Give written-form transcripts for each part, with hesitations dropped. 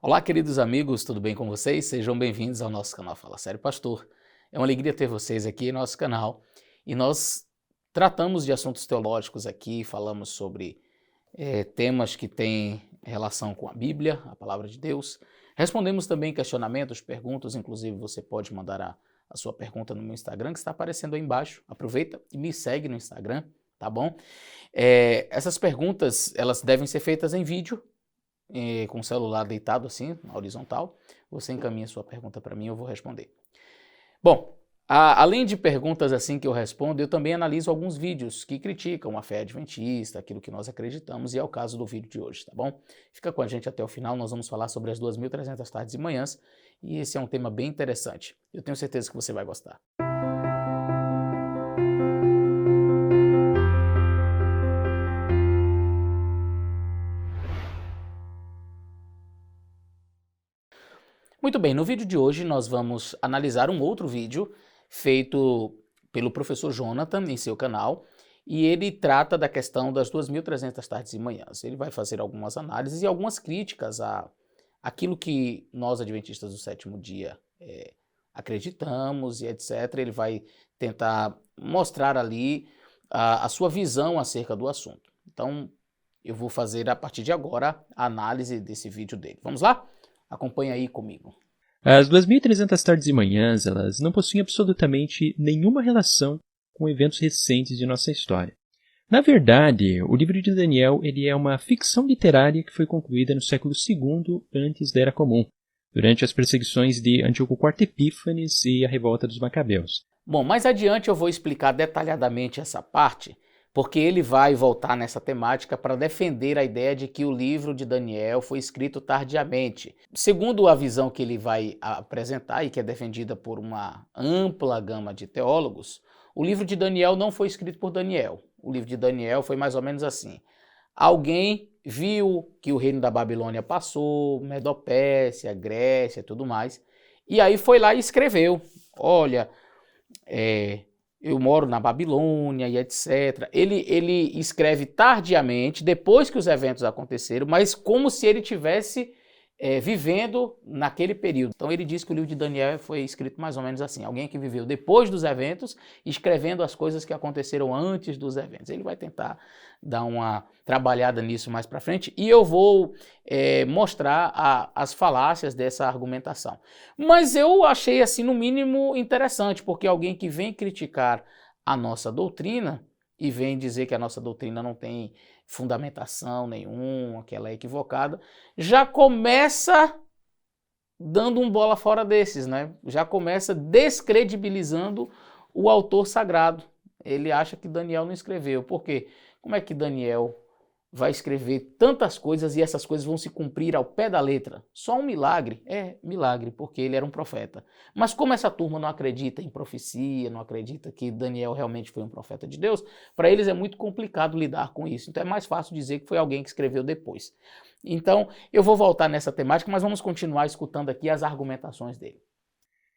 Olá, queridos amigos, tudo bem com vocês? Sejam bem-vindos ao nosso canal Fala Sério Pastor. É uma alegria ter vocês aqui em nosso canal e nós tratamos de assuntos teológicos aqui, falamos sobre temas que têm relação com a Bíblia, a Palavra de Deus. Respondemos também questionamentos, perguntas, inclusive você pode mandar a sua pergunta no meu Instagram, que está aparecendo aí embaixo. Aproveita e me segue no Instagram, tá bom? Essas perguntas, elas devem ser feitas em vídeo, com o celular deitado assim, na horizontal. Você encaminha sua pergunta para mim, eu vou responder. Bom, além de perguntas assim que eu respondo, eu também analiso alguns vídeos que criticam a fé adventista, aquilo que nós acreditamos, e é o caso do vídeo de hoje, tá bom? Fica com a gente até o final, nós vamos falar sobre as 2.300 tardes e manhãs, e esse é um tema bem interessante. Eu tenho certeza que você vai gostar. Muito bem, no vídeo de hoje nós vamos analisar um outro vídeo feito pelo professor Jonathan em seu canal, e ele trata da questão das 2.300 tardes e manhãs. Ele vai fazer algumas análises e algumas críticas àquilo que nós adventistas do sétimo dia acreditamos e etc. Ele vai tentar mostrar ali a sua visão acerca do assunto. Então eu vou fazer a partir de agora a análise desse vídeo dele. Vamos lá? Acompanhe aí comigo. As 2.300 tardes e manhãs, elas não possuem absolutamente nenhuma relação com eventos recentes de nossa história. Na verdade, o livro de Daniel ele é uma ficção literária que foi concluída no século II antes da Era Comum, durante as perseguições de Antíoco IV Epífanes e a revolta dos Macabeus. Bom, mais adiante eu vou explicar detalhadamente essa parte, porque ele vai voltar nessa temática para defender a ideia de que o livro de Daniel foi escrito tardiamente. Segundo a visão que ele vai apresentar e que é defendida por uma ampla gama de teólogos, o livro de Daniel não foi escrito por Daniel. O livro de Daniel foi mais ou menos assim: alguém viu que o reino da Babilônia passou, Medopécia, Grécia e tudo mais, e aí foi lá e escreveu: olha, eu moro na Babilônia e etc. Ele escreve tardiamente, depois que os eventos aconteceram, mas como se ele tivesse vivendo naquele período. Então ele diz que o livro de Daniel foi escrito mais ou menos assim: alguém que viveu depois dos eventos, escrevendo as coisas que aconteceram antes dos eventos. Ele vai tentar dar uma trabalhada nisso mais para frente e eu vou mostrar as falácias dessa argumentação. Mas eu achei assim no mínimo interessante, porque alguém que vem criticar a nossa doutrina e vem dizer que a nossa doutrina não tem fundamentação nenhuma, que ela é equivocada, já começa dando um bola fora desses, né? Já começa descredibilizando o autor sagrado. Ele acha que Daniel não escreveu. Por quê? Como é que Daniel vai escrever tantas coisas e essas coisas vão se cumprir ao pé da letra? Só um milagre? É milagre, porque ele era um profeta. Mas como essa turma não acredita em profecia, não acredita que Daniel realmente foi um profeta de Deus, para eles é muito complicado lidar com isso. Então é mais fácil dizer que foi alguém que escreveu depois. Então eu vou voltar nessa temática, mas vamos continuar escutando aqui as argumentações dele.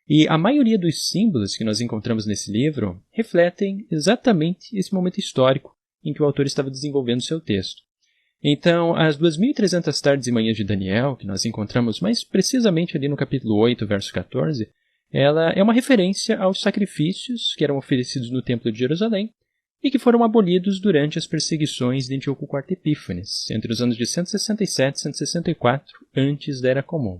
E a maioria dos símbolos que nós encontramos nesse livro refletem exatamente esse momento histórico em que o autor estava desenvolvendo seu texto. Então, as 2.300 tardes e manhãs de Daniel, que nós encontramos mais precisamente ali no capítulo 8, verso 14, ela é uma referência aos sacrifícios que eram oferecidos no Templo de Jerusalém e que foram abolidos durante as perseguições de Antíoco IV Epífanes, entre os anos de 167 e 164 antes da Era Comum.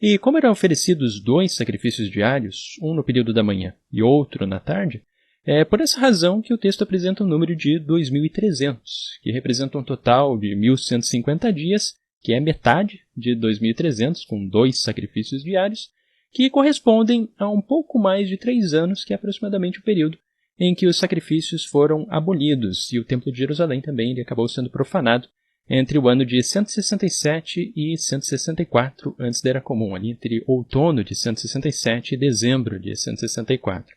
E como eram oferecidos 2 sacrifícios diários, um no período da manhã e outro na tarde, é por essa razão que o texto apresenta um número de 2.300, que representa um total de 1.150 dias, que é metade de 2.300, com 2 sacrifícios diários, que correspondem a um pouco mais de 3 anos, que é aproximadamente o período em que os sacrifícios foram abolidos, e o Templo de Jerusalém também ele acabou sendo profanado entre o ano de 167 e 164 antes da Era Comum, ali entre outono de 167 e dezembro de 164.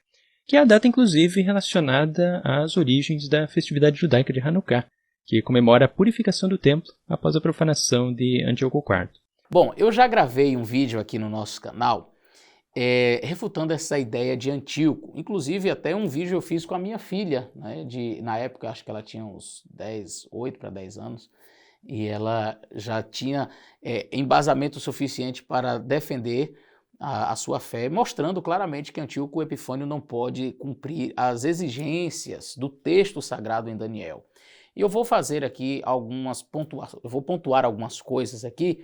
Que é a data, inclusive, relacionada às origens da festividade judaica de Hanukkah, que comemora a purificação do templo após a profanação de Antíoco IV. Bom, eu já gravei um vídeo aqui no nosso canal refutando essa ideia de Antíoco. Inclusive, até um vídeo eu fiz com a minha filha, né, na época, acho que ela tinha uns 8 para 10 anos, e ela já tinha embasamento suficiente para defender a sua fé, mostrando claramente que Antíoco Epifânio não pode cumprir as exigências do texto sagrado em Daniel. E eu vou fazer aqui eu vou pontuar algumas coisas aqui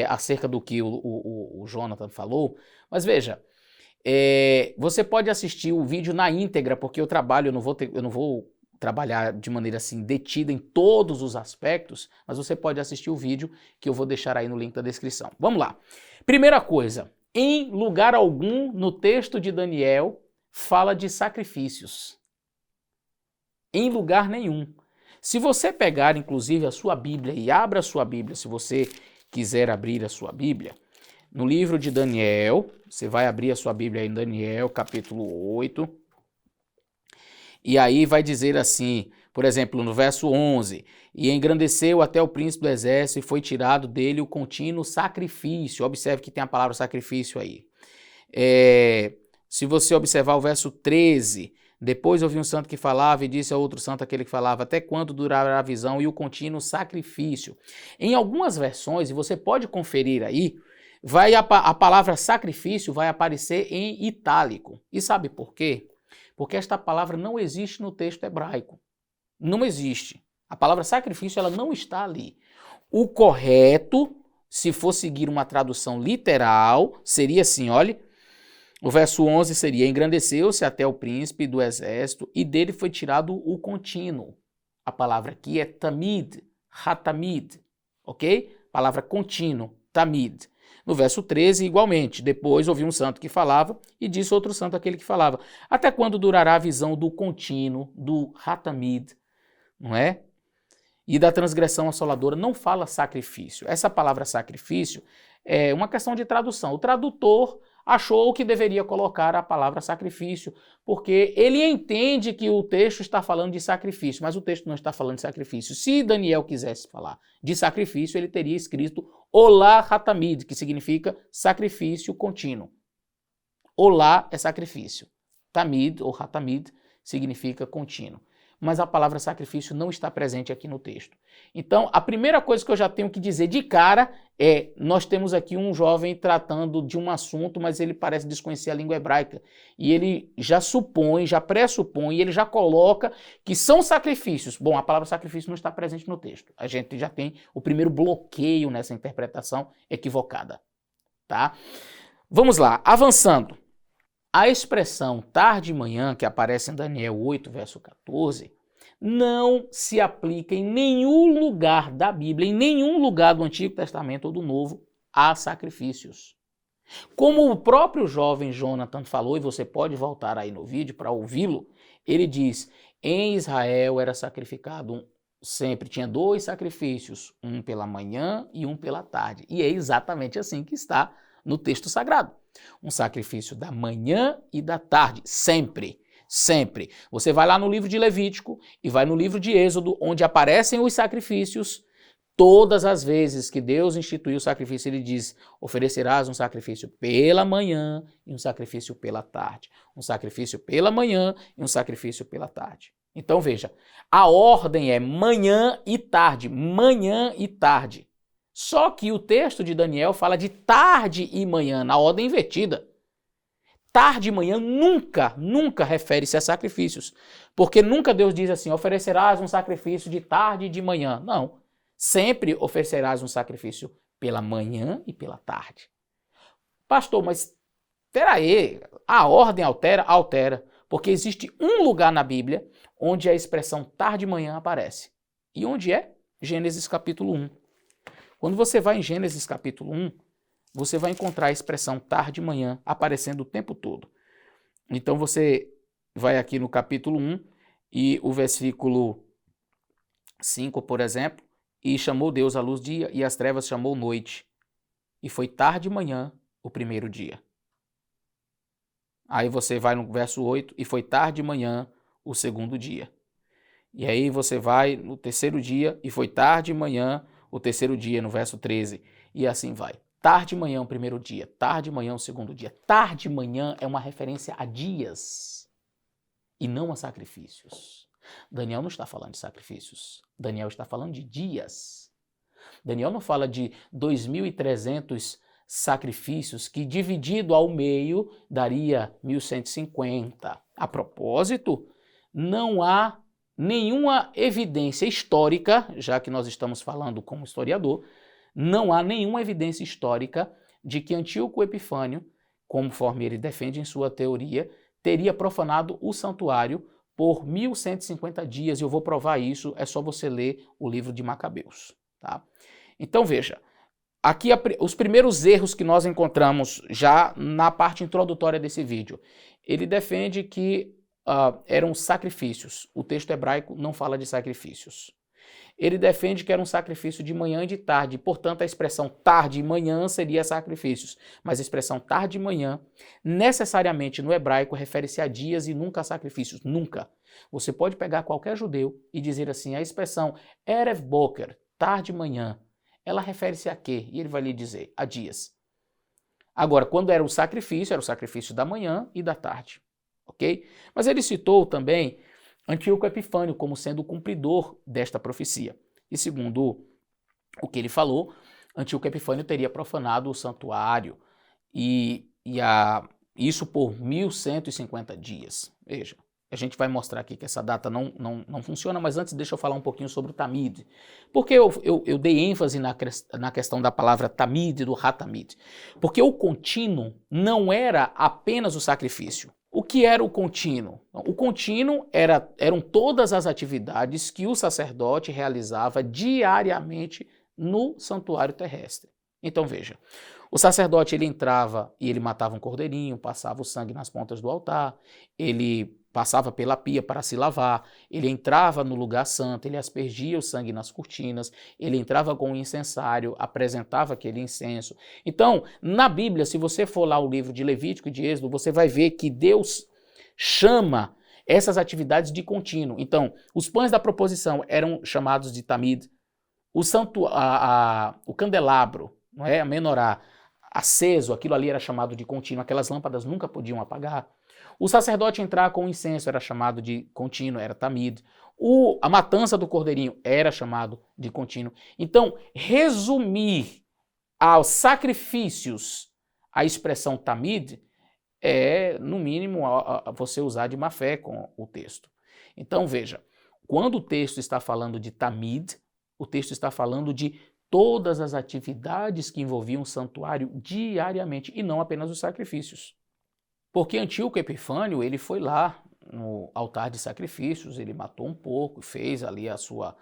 acerca do que o Jonathan falou, mas veja, você pode assistir o vídeo na íntegra, porque eu não vou trabalhar de maneira assim detida em todos os aspectos, mas você pode assistir o vídeo que eu vou deixar aí no link da descrição. Vamos lá. Primeira coisa, em lugar algum no texto de Daniel fala de sacrifícios. Em lugar nenhum. Se você pegar inclusive a sua Bíblia e abra a sua Bíblia, se você quiser abrir a sua Bíblia, no livro de Daniel, você vai abrir a sua Bíblia em Daniel, capítulo 8, e aí vai dizer assim, por exemplo, no verso 11, e engrandeceu até o príncipe do exército e foi tirado dele o contínuo sacrifício. Observe que tem a palavra sacrifício aí. Se você observar o verso 13, depois ouvi um santo que falava e disse a outro santo aquele que falava, até quando durará a visão e o contínuo sacrifício. Em algumas versões, e você pode conferir aí, a palavra sacrifício vai aparecer em itálico. E sabe por quê? Porque esta palavra não existe no texto hebraico. Não existe. A palavra sacrifício ela não está ali. O correto, se for seguir uma tradução literal, seria assim, olhe, o verso 11 seria, engrandeceu-se até o príncipe do exército e dele foi tirado o contínuo. A palavra aqui é tamid, hatamid, ok? Palavra contínuo, tamid. No verso 13, igualmente, depois ouvi um santo que falava e disse outro santo aquele que falava. Até quando durará a visão do contínuo, do hatamid, não é? E da transgressão assoladora, não fala sacrifício. Essa palavra sacrifício é uma questão de tradução. O tradutor achou que deveria colocar a palavra sacrifício, porque ele entende que o texto está falando de sacrifício, mas o texto não está falando de sacrifício. Se Daniel quisesse falar de sacrifício, ele teria escrito Olá Hatamid, que significa sacrifício contínuo. Olá é sacrifício. Tamid, ou Hatamid, significa contínuo. Mas a palavra sacrifício não está presente aqui no texto. Então, a primeira coisa que eu já tenho que dizer de cara é, nós temos aqui um jovem tratando de um assunto, mas ele parece desconhecer a língua hebraica. E ele já supõe, já pressupõe, ele já coloca que são sacrifícios. Bom, a palavra sacrifício não está presente no texto. A gente já tem o primeiro bloqueio nessa interpretação equivocada. Tá? Vamos lá, avançando. A expressão tarde e manhã, que aparece em Daniel 8, verso 14, não se aplica em nenhum lugar da Bíblia, em nenhum lugar do Antigo Testamento ou do Novo, a sacrifícios. Como o próprio jovem Jonathan falou, e você pode voltar aí no vídeo para ouvi-lo, ele diz, em Israel era sacrificado sempre, tinha 2 sacrifícios, um pela manhã e um pela tarde. E é exatamente assim que está no texto sagrado. Um sacrifício da manhã e da tarde, sempre, sempre. Você vai lá no livro de Levítico e vai no livro de Êxodo, onde aparecem os sacrifícios. Todas as vezes que Deus instituiu o sacrifício, ele diz, oferecerás um sacrifício pela manhã e um sacrifício pela tarde. Um sacrifício pela manhã e um sacrifício pela tarde. Então veja, a ordem é manhã e tarde, manhã e tarde. Só que o texto de Daniel fala de tarde e manhã, na ordem invertida. Tarde e manhã nunca refere-se a sacrifícios. Porque nunca Deus diz assim, oferecerás um sacrifício de tarde e de manhã. Não. Sempre oferecerás um sacrifício pela manhã e pela tarde. Pastor, mas peraí, a ordem altera? Altera. Porque existe um lugar na Bíblia onde a expressão tarde e manhã aparece. E onde é? Gênesis capítulo 1. Quando você vai em Gênesis capítulo 1, você vai encontrar a expressão tarde e manhã aparecendo o tempo todo. Então você vai aqui no capítulo 1 e o versículo 5, por exemplo, e chamou Deus a luz dia e as trevas chamou noite. E foi tarde e manhã o primeiro dia. Aí você vai no verso 8 e foi tarde e manhã o segundo dia. E aí você vai no terceiro dia e foi tarde e manhã o terceiro dia, no verso 13, e assim vai. Tarde e manhã o primeiro dia, tarde e manhã o segundo dia. Tarde e manhã é uma referência a dias e não a sacrifícios. Daniel não está falando de sacrifícios, Daniel está falando de dias. Daniel não fala de 2.300 sacrifícios, que dividido ao meio daria 1.150. A propósito, não há nenhuma evidência histórica, já que nós estamos falando como historiador, não há nenhuma evidência histórica de que Antíoco Epifânio, conforme ele defende em sua teoria, teria profanado o santuário por 1.150 dias. E eu vou provar isso, é só você ler o livro de Macabeus. Tá? Então veja, aqui os primeiros erros que nós encontramos já na parte introdutória desse vídeo. Ele defende que eram sacrifícios. O texto hebraico não fala de sacrifícios. Ele defende que era um sacrifício de manhã e de tarde, portanto a expressão tarde e manhã seria sacrifícios, mas a expressão tarde e manhã necessariamente no hebraico refere-se a dias e nunca a sacrifícios, nunca. Você pode pegar qualquer judeu e dizer assim, a expressão Erev Boker, tarde e manhã, ela refere-se a quê? E ele vai lhe dizer, a dias. Agora, quando era o sacrifício da manhã e da tarde, ok? Mas ele citou também Antíoco Epifânio como sendo o cumpridor desta profecia. E segundo o que ele falou, Antíoco Epifânio teria profanado o santuário isso por 1.150 dias. Veja, a gente vai mostrar aqui que essa data não funciona, mas antes deixa eu falar um pouquinho sobre o Tamid. Porque eu dei ênfase na questão da palavra Tamid, do Hatamid. Porque o contínuo não era apenas o sacrifício. O que era o contínuo? O contínuo eram todas as atividades que o sacerdote realizava diariamente no santuário terrestre. Então veja, o sacerdote ele entrava e ele matava um cordeirinho, passava o sangue nas pontas do altar, ele passava pela pia para se lavar, ele entrava no lugar santo, ele aspergia o sangue nas cortinas, ele entrava com o incensário, apresentava aquele incenso. Então, na Bíblia, se você for lá o livro de Levítico e de Êxodo, você vai ver que Deus chama essas atividades de contínuo. Então, os pães da proposição eram chamados de tamid, o candelabro, não é? A menorá, aceso, aquilo ali era chamado de contínuo, aquelas lâmpadas nunca podiam apagar. O sacerdote entrar com incenso era chamado de contínuo, era tamid. A matança do cordeirinho era chamado de contínuo. Então, resumir aos sacrifícios a expressão tamid é, no mínimo, você usar de má fé com o texto. Então, veja, quando o texto está falando de tamid, o texto está falando de todas as atividades que envolviam o santuário diariamente e não apenas os sacrifícios. Porque Antíoco Epifânio, ele foi lá no altar de sacrifícios, ele matou um porco, fez ali a sua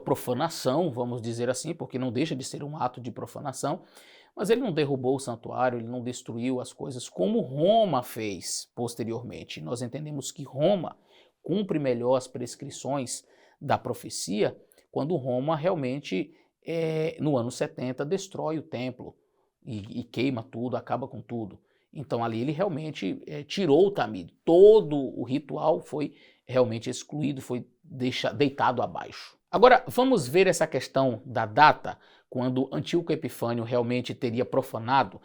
profanação, vamos dizer assim, porque não deixa de ser um ato de profanação, mas ele não derrubou o santuário, ele não destruiu as coisas como Roma fez posteriormente. Nós entendemos que Roma cumpre melhor as prescrições da profecia quando Roma realmente, no ano 70, destrói o templo e queima tudo, acaba com tudo. Então ali ele realmente tirou o tamid. Todo o ritual foi realmente excluído, foi deitado abaixo. Agora vamos ver essa questão da data, quando Antíoco Epifânio realmente teria profanado.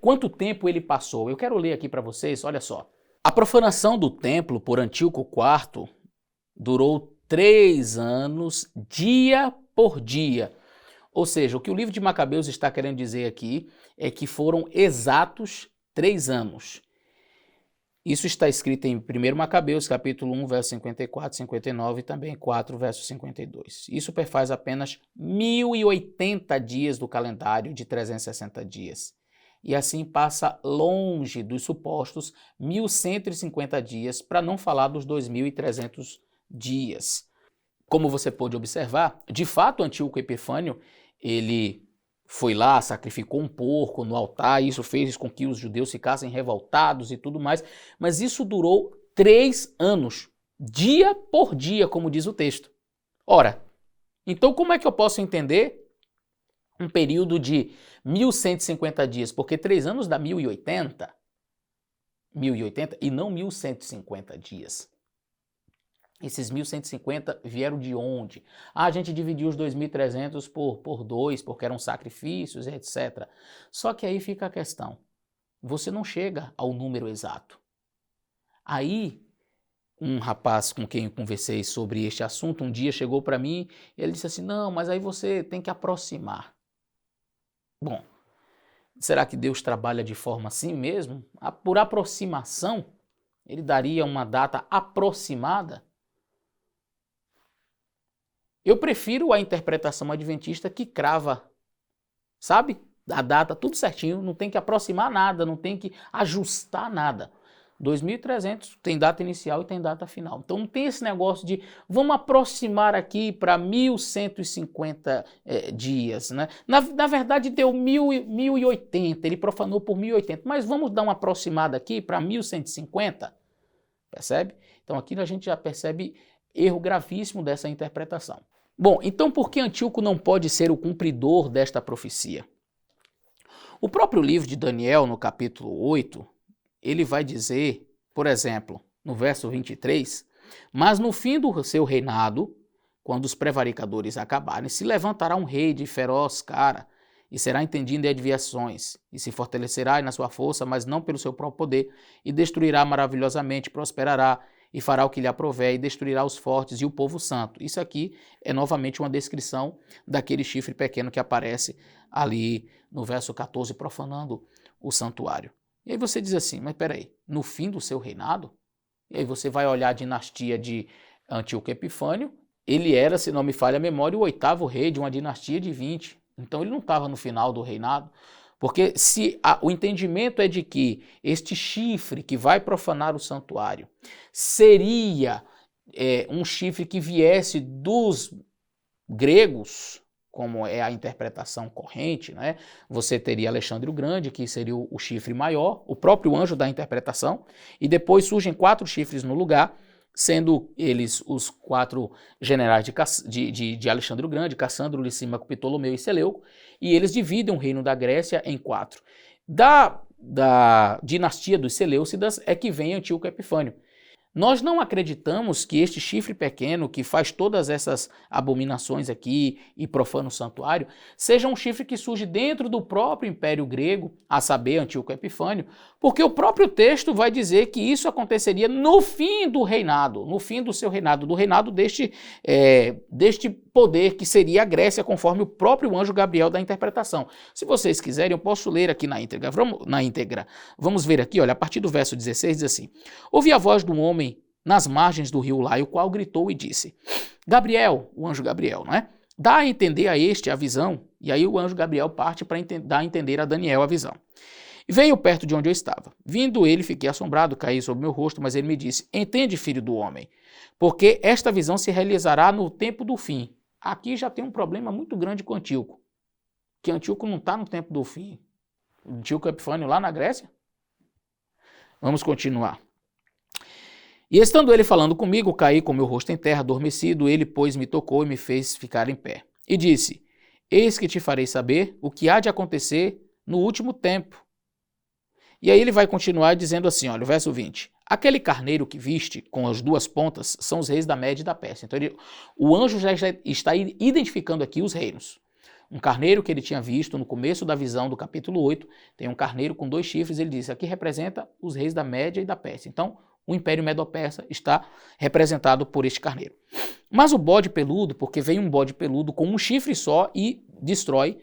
Quanto tempo ele passou? Eu quero ler aqui para vocês, olha só. A profanação do templo por Antíoco IV durou 3 anos, dia por dia. Ou seja, o que o livro de Macabeus está querendo dizer aqui é que foram exatos 3 anos. Isso está escrito em 1 Macabeus, capítulo 1, verso 54, 59 e também 4, verso 52. Isso perfaz apenas 1.080 dias do calendário de 360 dias. E assim passa longe dos supostos 1.150 dias, para não falar dos 2.300 dias. Como você pôde observar, de fato, Antíoco Epifânio, ele foi lá, sacrificou um porco no altar, isso fez com que os judeus ficassem revoltados e tudo mais, mas isso durou 3 anos, dia por dia, como diz o texto. Ora, então como é que eu posso entender um período de 1.150 dias? Porque 3 anos dá 1.080 e não 1.150 dias. Esses 1.150 vieram de onde? A gente dividiu os 2.300 por 2, porque eram sacrifícios, etc. Só que aí fica a questão. Você não chega ao número exato. Aí Um rapaz com quem eu conversei sobre este assunto, um dia chegou para mim e ele disse assim, não, mas aí você tem que aproximar. Bom, será que Deus trabalha de forma assim mesmo? Por aproximação, ele daria uma data aproximada? Eu prefiro a interpretação adventista que crava, sabe? A data, tudo certinho, não tem que aproximar nada, não tem que ajustar nada. 2300 tem data inicial e tem data final. Então não tem esse negócio de vamos aproximar aqui para 1150 dias, né? Na verdade deu 1080, ele profanou por 1080, mas vamos dar uma aproximada aqui para 1150, percebe? Então aqui a gente já percebe erro gravíssimo dessa interpretação. Bom, então por que Antíoco não pode ser o cumpridor desta profecia? O próprio livro de Daniel, no capítulo 8, ele vai dizer, por exemplo, no verso 23, mas no fim do seu reinado, quando os prevaricadores acabarem, se levantará um rei de feroz cara, e será entendido em adivinhações, e se fortalecerá na sua força, mas não pelo seu próprio poder, e destruirá maravilhosamente, prosperará, e fará o que lhe aprover, e destruirá os fortes e o povo santo. Isso aqui é novamente uma descrição daquele chifre pequeno que aparece ali no verso 14, profanando o santuário. E aí você diz assim, mas peraí, no fim do seu reinado? E aí você vai olhar a dinastia de Antíoco Epifânio, ele era, se não me falha a memória, o 8º rei de uma dinastia de 20. Então ele não estava no final do reinado, porque se o entendimento é de que este chifre que vai profanar o santuário seria um chifre que viesse dos gregos, como é a interpretação corrente, né? Você teria Alexandre o Grande, que seria o chifre maior, o próprio anjo da interpretação, e depois surgem 4 chifres no lugar, sendo eles os 4 generais de Alexandre o Grande, Cassandro, Lisímaco, Ptolomeu e Seleuco, e eles dividem o reino da Grécia em 4. Da dinastia dos Seleucidas é que vem Antíoco Epifânio. Nós não acreditamos que este chifre pequeno, que faz todas essas abominações aqui e profana o santuário, seja um chifre que surge dentro do próprio Império Grego, a saber, Antíoco Epifânio, porque o próprio texto vai dizer que isso aconteceria no fim do reinado, no fim do seu reinado, do reinado deste poder que seria a Grécia, conforme o próprio anjo Gabriel da interpretação. Se vocês quiserem, eu posso ler aqui na íntegra. Vamos ver aqui, olha, a partir do verso 16 diz assim: ouvi a voz de um homem nas margens do rio Lai, o qual gritou e disse: Gabriel, o anjo Gabriel, não é? Dá a entender a este a visão. E aí o anjo Gabriel parte para dar a entender a Daniel a visão. Veio perto de onde eu estava. Vindo ele, fiquei assombrado, caí sobre meu rosto, mas ele me disse: entende, filho do homem, porque esta visão se realizará no tempo do fim. Aqui já tem um problema muito grande com Antíoco, que Antíoco não está no tempo do fim. Antíoco Epifânio lá na Grécia. Vamos continuar. E estando ele falando comigo, caí com meu rosto em terra, adormecido. Ele, pois, me tocou e me fez ficar em pé. E disse: eis que te farei saber o que há de acontecer no último tempo. E aí ele vai continuar dizendo assim, olha, o verso 20. Aquele carneiro que viste com as 2 pontas são os reis da Média e da Pérsia. Então o anjo já está identificando aqui os reinos. Um carneiro que ele tinha visto no começo da visão do capítulo 8, tem um carneiro com 2 chifres, ele diz, aqui representa os reis da Média e da Pérsia. Então, o Império Medo-Persa está representado por este carneiro. Mas o bode peludo, porque vem um bode peludo com um chifre só e destrói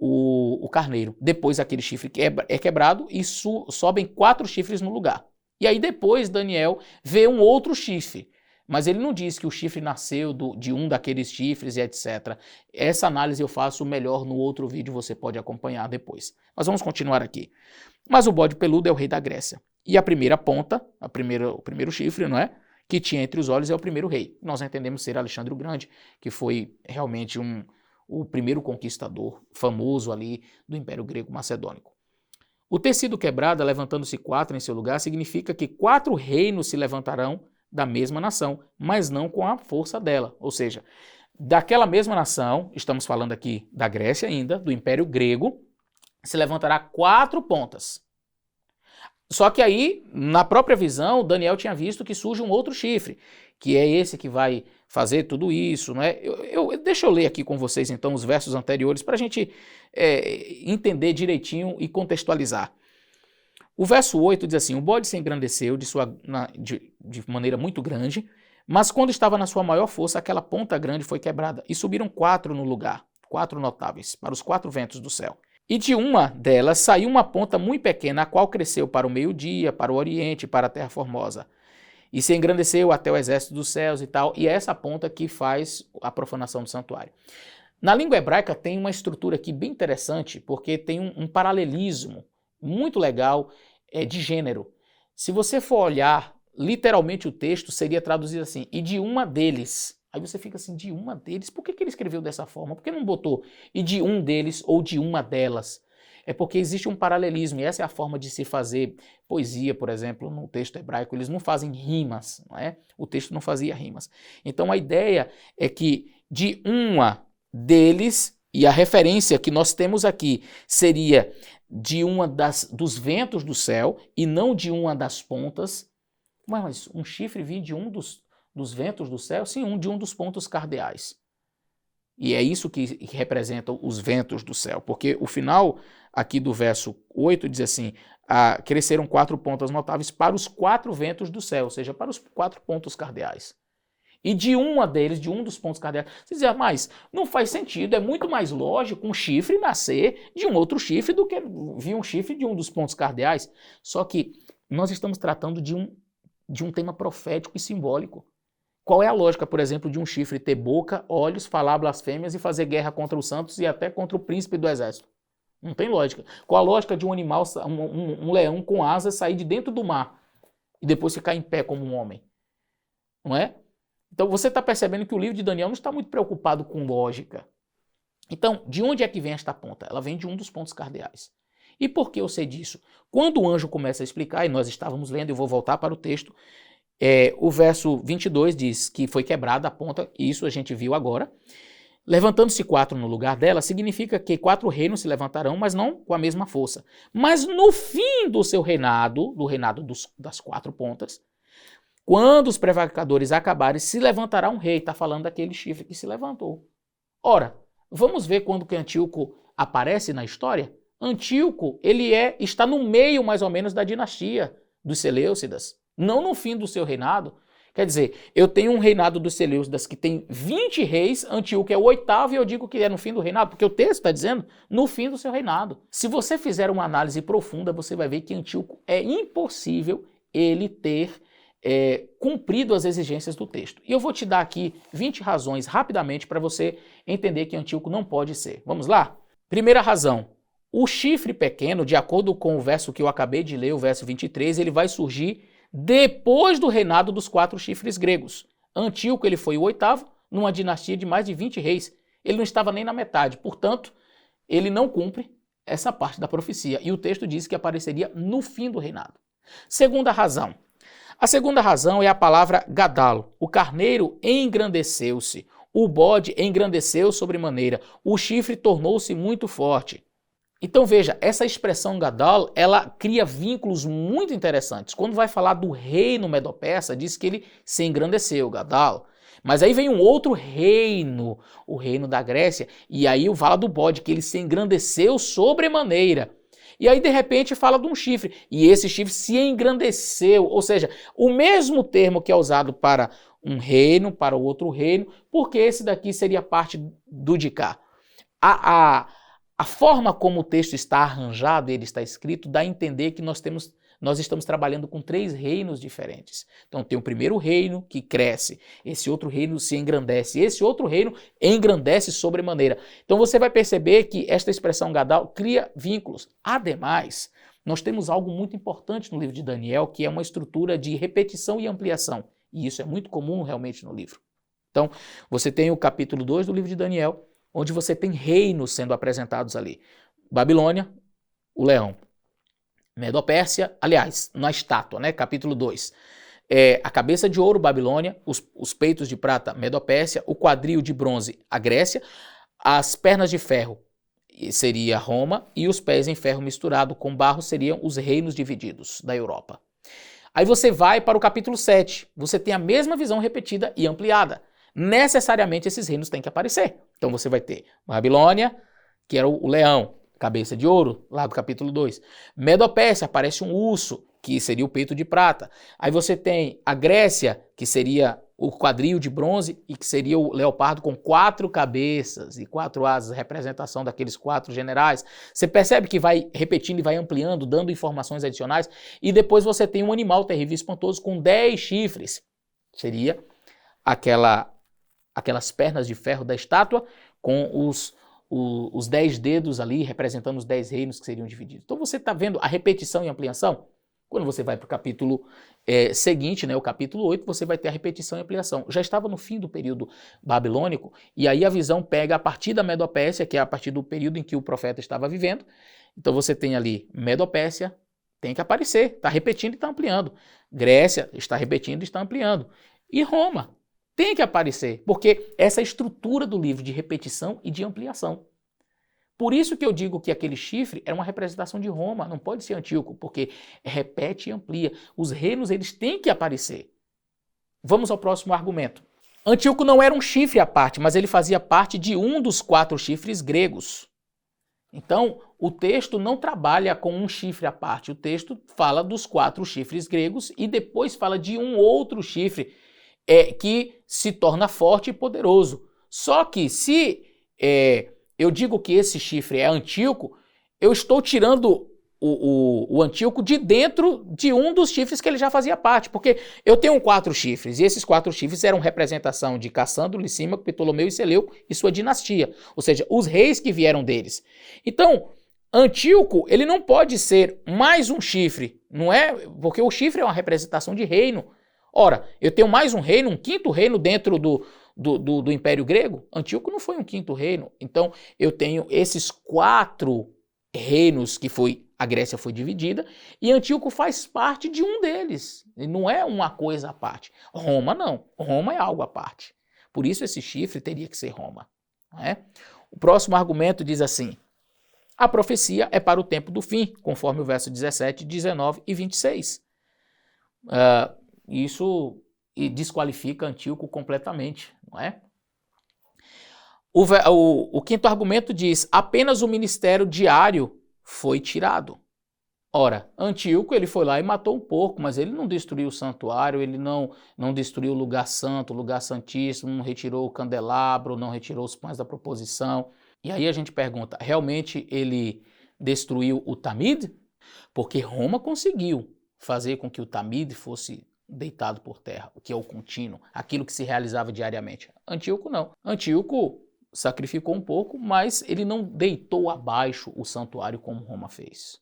o carneiro. Depois aquele chifre é quebrado e sobem 4 chifres no lugar. E aí depois Daniel vê um outro chifre. Mas ele não diz que o chifre nasceu de um daqueles chifres e etc. Essa análise eu faço melhor no outro vídeo, você pode acompanhar depois. Mas vamos continuar aqui. Mas o bode peludo é o rei da Grécia. E a primeira ponta, o primeiro chifre, não é? Que tinha entre os olhos é o primeiro rei. Nós entendemos ser Alexandre o Grande, que foi realmente o primeiro conquistador famoso ali do Império Grego Macedônico. O ter sido quebrado, levantando-se 4 em seu lugar, significa que 4 reinos se levantarão da mesma nação, mas não com a força dela. Ou seja, daquela mesma nação, estamos falando aqui da Grécia ainda, do Império Grego, se levantará 4 pontas. Só que aí, na própria visão, Daniel tinha visto que surge um outro chifre, que é esse que vai fazer tudo isso, não é? Deixa eu ler aqui com vocês, então, os versos anteriores para a gente entender direitinho e contextualizar. O verso 8 diz assim: o bode se engrandeceu de maneira muito grande, mas quando estava na sua maior força, aquela ponta grande foi quebrada, e subiram 4 no lugar, 4 notáveis, para os 4 ventos do céu. E de uma delas saiu uma ponta muito pequena, a qual cresceu para o meio-dia, para o oriente, para a terra formosa. E se engrandeceu até o exército dos céus e tal, e é essa ponta que faz a profanação do santuário. Na língua hebraica tem uma estrutura aqui bem interessante, porque tem um paralelismo muito legal de gênero. Se você for olhar literalmente o texto, seria traduzido assim: e de uma deles. Aí você fica assim: de uma deles? Por que ele escreveu dessa forma? Por que não botou e de um deles ou de uma delas? É porque existe um paralelismo, e essa é a forma de se fazer poesia, por exemplo, no texto hebraico. Eles não fazem rimas, não é? O texto não fazia rimas. Então a ideia é que de uma deles, e a referência que nós temos aqui seria de uma dos ventos do céu e não de uma das pontas. Mas um chifre vinha de um dos ventos do céu? Sim, de um dos pontos cardeais. E é isso que representa os ventos do céu, porque o final aqui do verso 8 diz assim: cresceram 4 pontas notáveis para os 4 ventos do céu, ou seja, para os 4 pontos cardeais. E de uma deles, de um dos pontos cardeais, você diz: mas não faz sentido, é muito mais lógico um chifre nascer de um outro chifre do que vir um chifre de um dos pontos cardeais. Só que nós estamos tratando de um tema profético e simbólico. Qual é a lógica, por exemplo, de um chifre ter boca, olhos, falar blasfêmias e fazer guerra contra os santos e até contra o príncipe do exército? Não tem lógica. Qual a lógica de um animal, um leão com asas sair de dentro do mar e depois ficar em pé como um homem? Não é? Então você está percebendo que o livro de Daniel não está muito preocupado com lógica. Então, de onde é que vem esta ponta? Ela vem de um dos pontos cardeais. E por que eu sei disso? Quando o anjo começa a explicar, e nós estávamos lendo, eu vou voltar para o texto, o verso 22 diz que foi quebrada a ponta, e isso a gente viu agora. Levantando-se 4 no lugar dela, significa que 4 reinos se levantarão, mas não com a mesma força. Mas no fim do seu reinado, do reinado das 4 pontas, quando os prevaricadores acabarem, se levantará um rei. Está falando daquele chifre que se levantou. Ora, vamos ver quando que Antíoco aparece na história? Antíoco, ele está no meio mais ou menos da dinastia dos Seleucidas, não no fim do seu reinado. Quer dizer, eu tenho um reinado dos Seleucidas que tem 20 reis, Antíoco é o 8º e eu digo que é no fim do reinado, porque o texto está dizendo no fim do seu reinado. Se você fizer uma análise profunda, você vai ver que Antíoco é impossível ele ter cumprido as exigências do texto. E eu vou te dar aqui 20 razões rapidamente para você entender que Antíoco não pode ser. Vamos lá? Primeira razão. O chifre pequeno, de acordo com o verso que eu acabei de ler, o verso 23, ele vai surgir depois do reinado dos 4 chifres gregos. Antíoco ele foi o 8º, numa dinastia de mais de 20 reis. Ele não estava nem na metade, portanto, ele não cumpre essa parte da profecia. E o texto diz que apareceria no fim do reinado. Segunda razão. A segunda razão é a palavra gadalo. O carneiro engrandeceu-se, o bode engrandeceu sobremaneira, o chifre tornou-se muito forte. Então veja, essa expressão gadal, ela cria vínculos muito interessantes. Quando vai falar do reino medo-persa, diz que ele se engrandeceu, gadal. Mas aí vem um outro reino, o reino da Grécia, e aí fala do bode, que ele se engrandeceu sobremaneira. E aí de repente fala de um chifre, e esse chifre se engrandeceu, ou seja, o mesmo termo que é usado para um reino, para o outro reino, porque esse daqui seria parte do de cá. A forma como o texto está arranjado, ele está escrito, dá a entender que nós estamos trabalhando com 3 reinos diferentes. Então tem o primeiro reino que cresce, esse outro reino se engrandece, esse outro reino engrandece sobremaneira. Então você vai perceber que esta expressão gadal cria vínculos. Ademais, nós temos algo muito importante no livro de Daniel, que é uma estrutura de repetição e ampliação. E isso é muito comum realmente no livro. Então, você tem o capítulo 2 do livro de Daniel, onde você tem reinos sendo apresentados ali. Babilônia, o leão. Medo-Pérsia, aliás, na estátua, né? Capítulo 2. A cabeça de ouro, Babilônia, os peitos de prata, Medo-Pérsia, o quadril de bronze, a Grécia, as pernas de ferro, seria Roma, e os pés em ferro misturado com barro seriam os reinos divididos da Europa. Aí você vai para o capítulo 7, você tem a mesma visão repetida e ampliada. Necessariamente esses reinos têm que aparecer. Então você vai ter Babilônia, que era o leão, cabeça de ouro, lá do capítulo 2. Medo-Pérsia, aparece um urso, que seria o peito de prata. Aí você tem a Grécia, que seria o quadril de bronze e que seria o leopardo com 4 cabeças e 4 asas, representação daqueles 4 generais. Você percebe que vai repetindo e vai ampliando, dando informações adicionais. E depois você tem um animal terrível e espantoso com 10 chifres. Seria aquelas pernas de ferro da estátua com os 10 dedos ali, representando os 10 reinos que seriam divididos. Então você está vendo a repetição e ampliação? Quando você vai para o capítulo seguinte, né, o capítulo 8, você vai ter a repetição e ampliação. Já estava no fim do período babilônico, e aí a visão pega a partir da Medo-Pérsia, que é a partir do período em que o profeta estava vivendo. Então você tem ali Medo-Pérsia, tem que aparecer, está repetindo e está ampliando. Grécia está repetindo e está ampliando. E Roma tem que aparecer, porque essa é a estrutura do livro de repetição e de ampliação. Por isso que eu digo que aquele chifre é uma representação de Roma, não pode ser Antíoco, porque repete e amplia. Os reinos, eles têm que aparecer. Vamos ao próximo argumento. Antíoco não era um chifre à parte, mas ele fazia parte de um dos 4 chifres gregos. Então, o texto não trabalha com um chifre à parte, o texto fala dos 4 chifres gregos e depois fala de um outro chifre que se torna forte e poderoso. Só que se eu digo que esse chifre é Antíoco, eu estou tirando o Antíoco de dentro de um dos chifres que ele já fazia parte, porque eu tenho 4 chifres, e esses 4 chifres eram representação de Cassandro, Licímaco, Ptolomeu e Seleuco e sua dinastia, ou seja, os reis que vieram deles. Então, Antíoco, ele não pode ser mais um chifre, não é? Porque o chifre é uma representação de reino. Ora, eu tenho mais um reino, um 5º reino dentro do Império Grego. Antíoco não foi um 5º reino. Então, eu tenho esses 4 reinos que a Grécia foi dividida, e Antíoco faz parte de um deles. Ele não é uma coisa à parte. Roma não. Roma é algo à parte. Por isso esse chifre teria que ser Roma. Não é? O próximo argumento diz assim: a profecia é para o tempo do fim, conforme o verso 17, 19 e 26. Isso desqualifica Antíoco completamente, não é? O 5º argumento diz: apenas o ministério diário foi tirado. Ora, Antíoco ele foi lá e matou um porco, mas ele não destruiu o santuário, ele não destruiu o lugar santo, o lugar santíssimo, não retirou o candelabro, não retirou os pães da proposição. E aí a gente pergunta, realmente ele destruiu o Tamid? Porque Roma conseguiu fazer com que o Tamid fosse deitado por terra, o que é o contínuo, aquilo que se realizava diariamente. Antíoco não. Antíoco sacrificou um pouco, mas ele não deitou abaixo o santuário como Roma fez.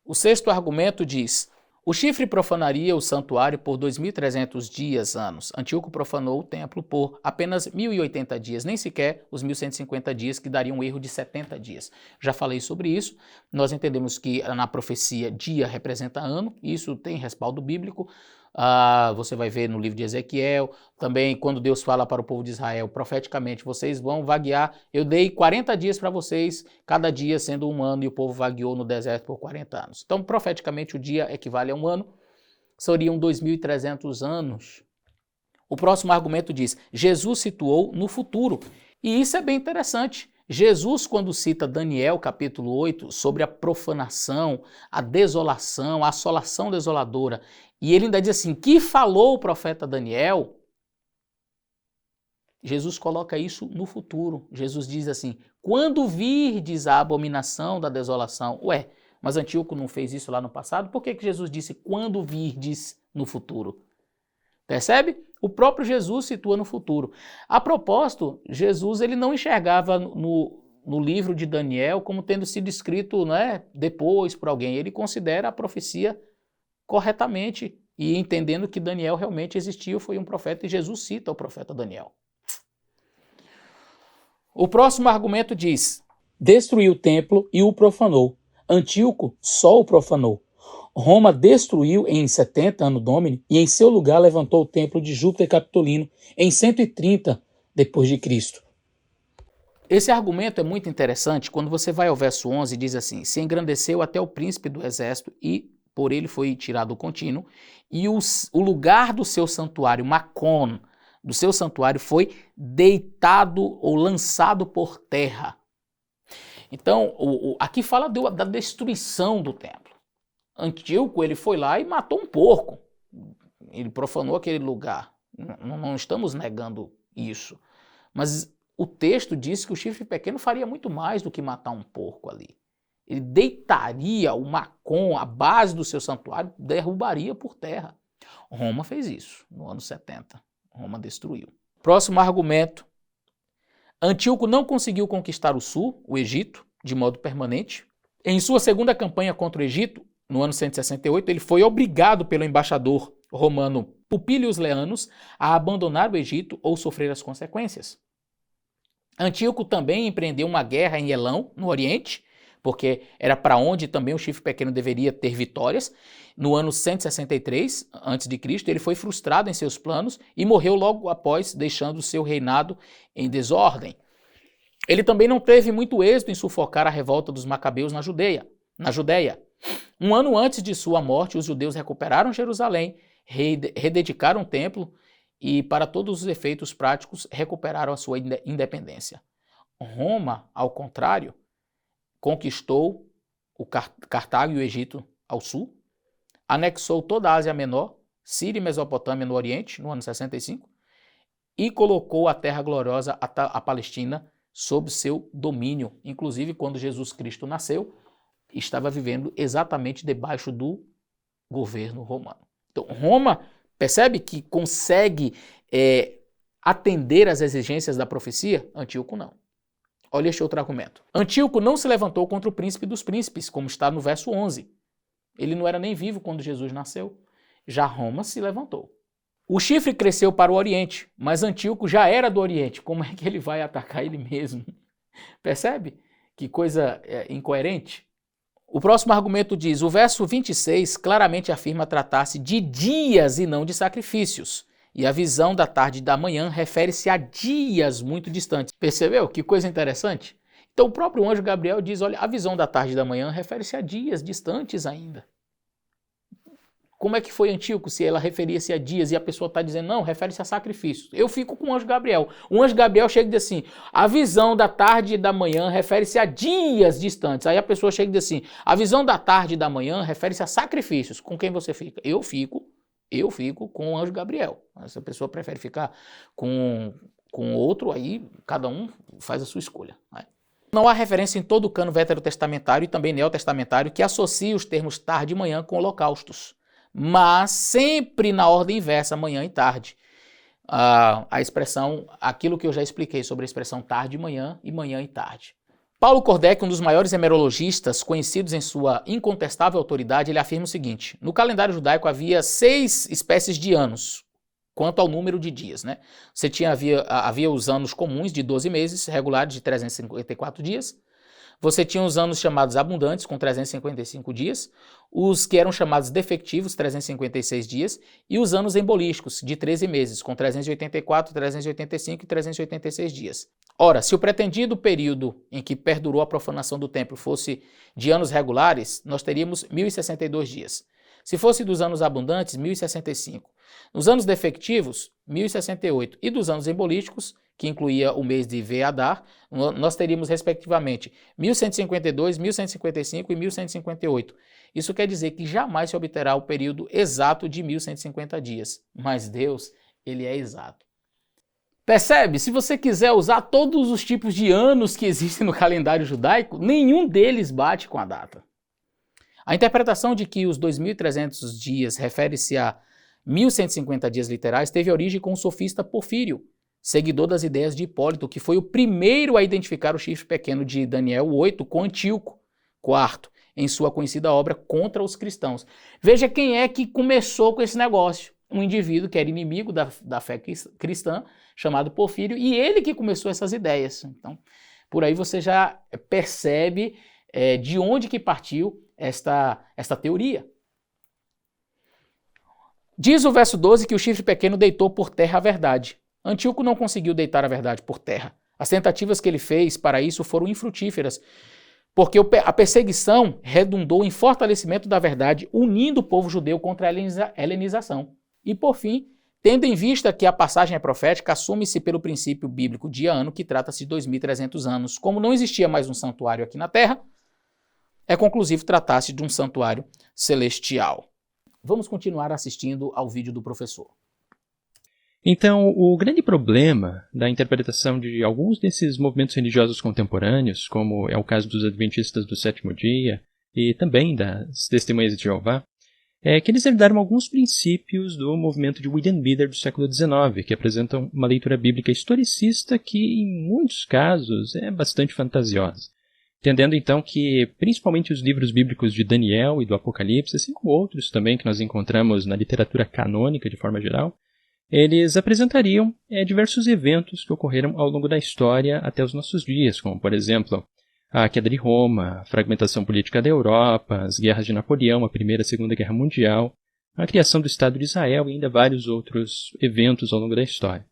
O 6º argumento diz: o chifre profanaria o santuário por 2.300 dias, anos. Antíoco profanou o templo por apenas 1.080 dias, nem sequer os 1.150 dias, que daria um erro de 70 dias. Já falei sobre isso. Nós entendemos que na profecia dia representa ano, isso tem respaldo bíblico. Você vai ver no livro de Ezequiel, também quando Deus fala para o povo de Israel, profeticamente, vocês vão vaguear, eu dei 40 dias para vocês, cada dia sendo um ano, e o povo vagueou no deserto por 40 anos. Então, profeticamente, o dia equivale a um ano, seriam 2.300 anos. O próximo argumento diz: Jesus situou no futuro, e isso é bem interessante. Jesus, quando cita Daniel, capítulo 8, sobre a profanação, a desolação, a assolação desoladora, e ele ainda diz assim, que falou o profeta Daniel, Jesus coloca isso no futuro. Jesus diz assim, quando virdes a abominação da desolação. Ué, mas Antíoco não fez isso lá no passado? Por que Jesus disse quando virdes no futuro? Percebe? O próprio Jesus situa no futuro. A propósito, Jesus ele não enxergava no livro de Daniel como tendo sido escrito, né, depois por alguém. Ele considera a profecia corretamente e entendendo que Daniel realmente existiu, foi um profeta, e Jesus cita o profeta Daniel. O próximo argumento diz: destruiu o templo e o profanou. Antíoco só o profanou. Roma destruiu em 70 Anno Domini e em seu lugar levantou o templo de Júpiter Capitolino em 130 depois de Cristo. Esse argumento é muito interessante quando você vai ao verso 11 e diz assim: se engrandeceu até o príncipe do exército e por ele foi tirado o contínuo, e o lugar do seu santuário, Macon, do seu santuário, foi deitado ou lançado por terra. Então, aqui fala da destruição do templo. Antíoco, ele foi lá e matou um porco. Ele profanou aquele lugar. Não estamos negando isso. Mas o texto diz que o chifre pequeno faria muito mais do que matar um porco ali. Ele deitaria o Macon, a base do seu santuário, derrubaria por terra. Roma fez isso no ano 70. Roma destruiu. Próximo argumento. Antíoco não conseguiu conquistar o sul, o Egito, de modo permanente. Em sua segunda campanha contra o Egito, no ano 168, ele foi obrigado pelo embaixador romano Pupílios Leanos a abandonar o Egito ou sofrer as consequências. Antíoco também empreendeu uma guerra em Elão, no Oriente, porque era para onde também o chifre pequeno deveria ter vitórias. No ano 163 a.C., ele foi frustrado em seus planos e morreu logo após, deixando seu reinado em desordem. Ele também não teve muito êxito em sufocar a revolta dos macabeus na Judéia. Um ano antes de sua morte, os judeus recuperaram Jerusalém, rededicaram o templo e, para todos os efeitos práticos, recuperaram a sua independência. Roma, ao contrário, conquistou o Cartago e o Egito ao sul, anexou toda a Ásia Menor, Síria e Mesopotâmia no Oriente, no ano 65, e colocou a Terra Gloriosa, a Palestina, sob seu domínio. Inclusive, quando Jesus Cristo nasceu, estava vivendo exatamente debaixo do governo romano. Então, Roma, percebe que consegue atender às exigências da profecia? Antíoco não. Olha este outro argumento. Antíoco não se levantou contra o príncipe dos príncipes, como está no verso 11. Ele não era nem vivo quando Jesus nasceu. Já Roma se levantou. O chifre cresceu para o Oriente, mas Antíoco já era do Oriente. Como é que ele vai atacar ele mesmo? Percebe? Que coisa incoerente. O próximo argumento diz, o verso 26 claramente afirma tratar-se de dias e não de sacrifícios. E a visão da tarde e da manhã refere-se a dias muito distantes. Percebeu? Que coisa interessante? Então o próprio anjo Gabriel diz, olha, a visão da tarde e da manhã refere-se a dias distantes ainda. Como é que foi Antíoco se ela referia-se a dias e a pessoa está dizendo, não, refere-se a sacrifícios? Eu fico com o anjo Gabriel. O anjo Gabriel chega e diz assim, a visão da tarde e da manhã refere-se a dias distantes. Aí a pessoa chega e diz assim, a visão da tarde e da manhã refere-se a sacrifícios. Com quem você fica? Eu fico com o anjo Gabriel. Se a pessoa prefere ficar com outro, aí cada um faz a sua escolha. Né? Não há referência em todo o cano veterotestamentário e também neotestamentário que associe os termos tarde e manhã com holocaustos, mas sempre na ordem inversa, manhã e tarde. A expressão, aquilo que eu já expliquei sobre a expressão tarde e manhã e tarde. Paulo Kordec, um dos maiores hemerologistas conhecidos em sua incontestável autoridade, ele afirma o seguinte, no calendário judaico havia 6 espécies de anos, quanto ao número de dias. Né? Havia os anos comuns de 12 meses, regulares de 354 dias, você tinha os anos chamados abundantes, com 355 dias, os que eram chamados defectivos, 356 dias, e os anos embolísticos, de 13 meses, com 384, 385 e 386 dias. Ora, se o pretendido período em que perdurou a profanação do templo fosse de anos regulares, nós teríamos 1062 dias. Se fosse dos anos abundantes, 1065. Nos anos defectivos, 1068. E dos anos embolísticos, que incluía o mês de Veadar, nós teríamos respectivamente 1152, 1155 e 1158. Isso quer dizer que jamais se obterá o período exato de 1150 dias. Mas Deus, ele é exato. Percebe? Se você quiser usar todos os tipos de anos que existem no calendário judaico, nenhum deles bate com a data. A interpretação de que os 2.300 dias refere-se a 1.150 dias literais teve origem com o sofista Porfírio, seguidor das ideias de Hipólito, que foi o primeiro a identificar o chifre pequeno de Daniel 8 com Antíoco IV, em sua conhecida obra Contra os Cristãos. Veja quem é que começou com esse negócio. Um indivíduo que era inimigo da fé cristã, chamado Porfírio, e ele que começou essas ideias. Então, por aí você já percebe de onde que partiu esta teoria. Diz o verso 12 que o chifre pequeno deitou por terra a verdade. Antíoco não conseguiu deitar a verdade por terra. As tentativas que ele fez para isso foram infrutíferas, porque a perseguição redundou em fortalecimento da verdade, unindo o povo judeu contra a helenização. E, por fim, Tendo em vista que a passagem é profética, assume-se pelo princípio bíblico de ano, que trata-se de 2.300 anos. Como não existia mais um santuário aqui na Terra, é conclusivo tratar-se de um santuário celestial. Vamos continuar assistindo ao vídeo do professor. Então, o grande problema da interpretação de alguns desses movimentos religiosos contemporâneos, como é o caso dos Adventistas do Sétimo Dia e também das Testemunhas de Jeová, é que eles herdaram alguns princípios do movimento de William Bieder do século XIX, que apresentam uma leitura bíblica historicista que, em muitos casos, é bastante fantasiosa. Entendendo então que, principalmente os livros bíblicos de Daniel e do Apocalipse, assim como outros também que nós encontramos na literatura canônica de forma geral, eles apresentariam diversos eventos que ocorreram ao longo da história até os nossos dias, como, por exemplo, a queda de Roma, a fragmentação política da Europa, as guerras de Napoleão, a Primeira e a Segunda Guerra Mundial, a criação do Estado de Israel e ainda vários outros eventos ao longo da história.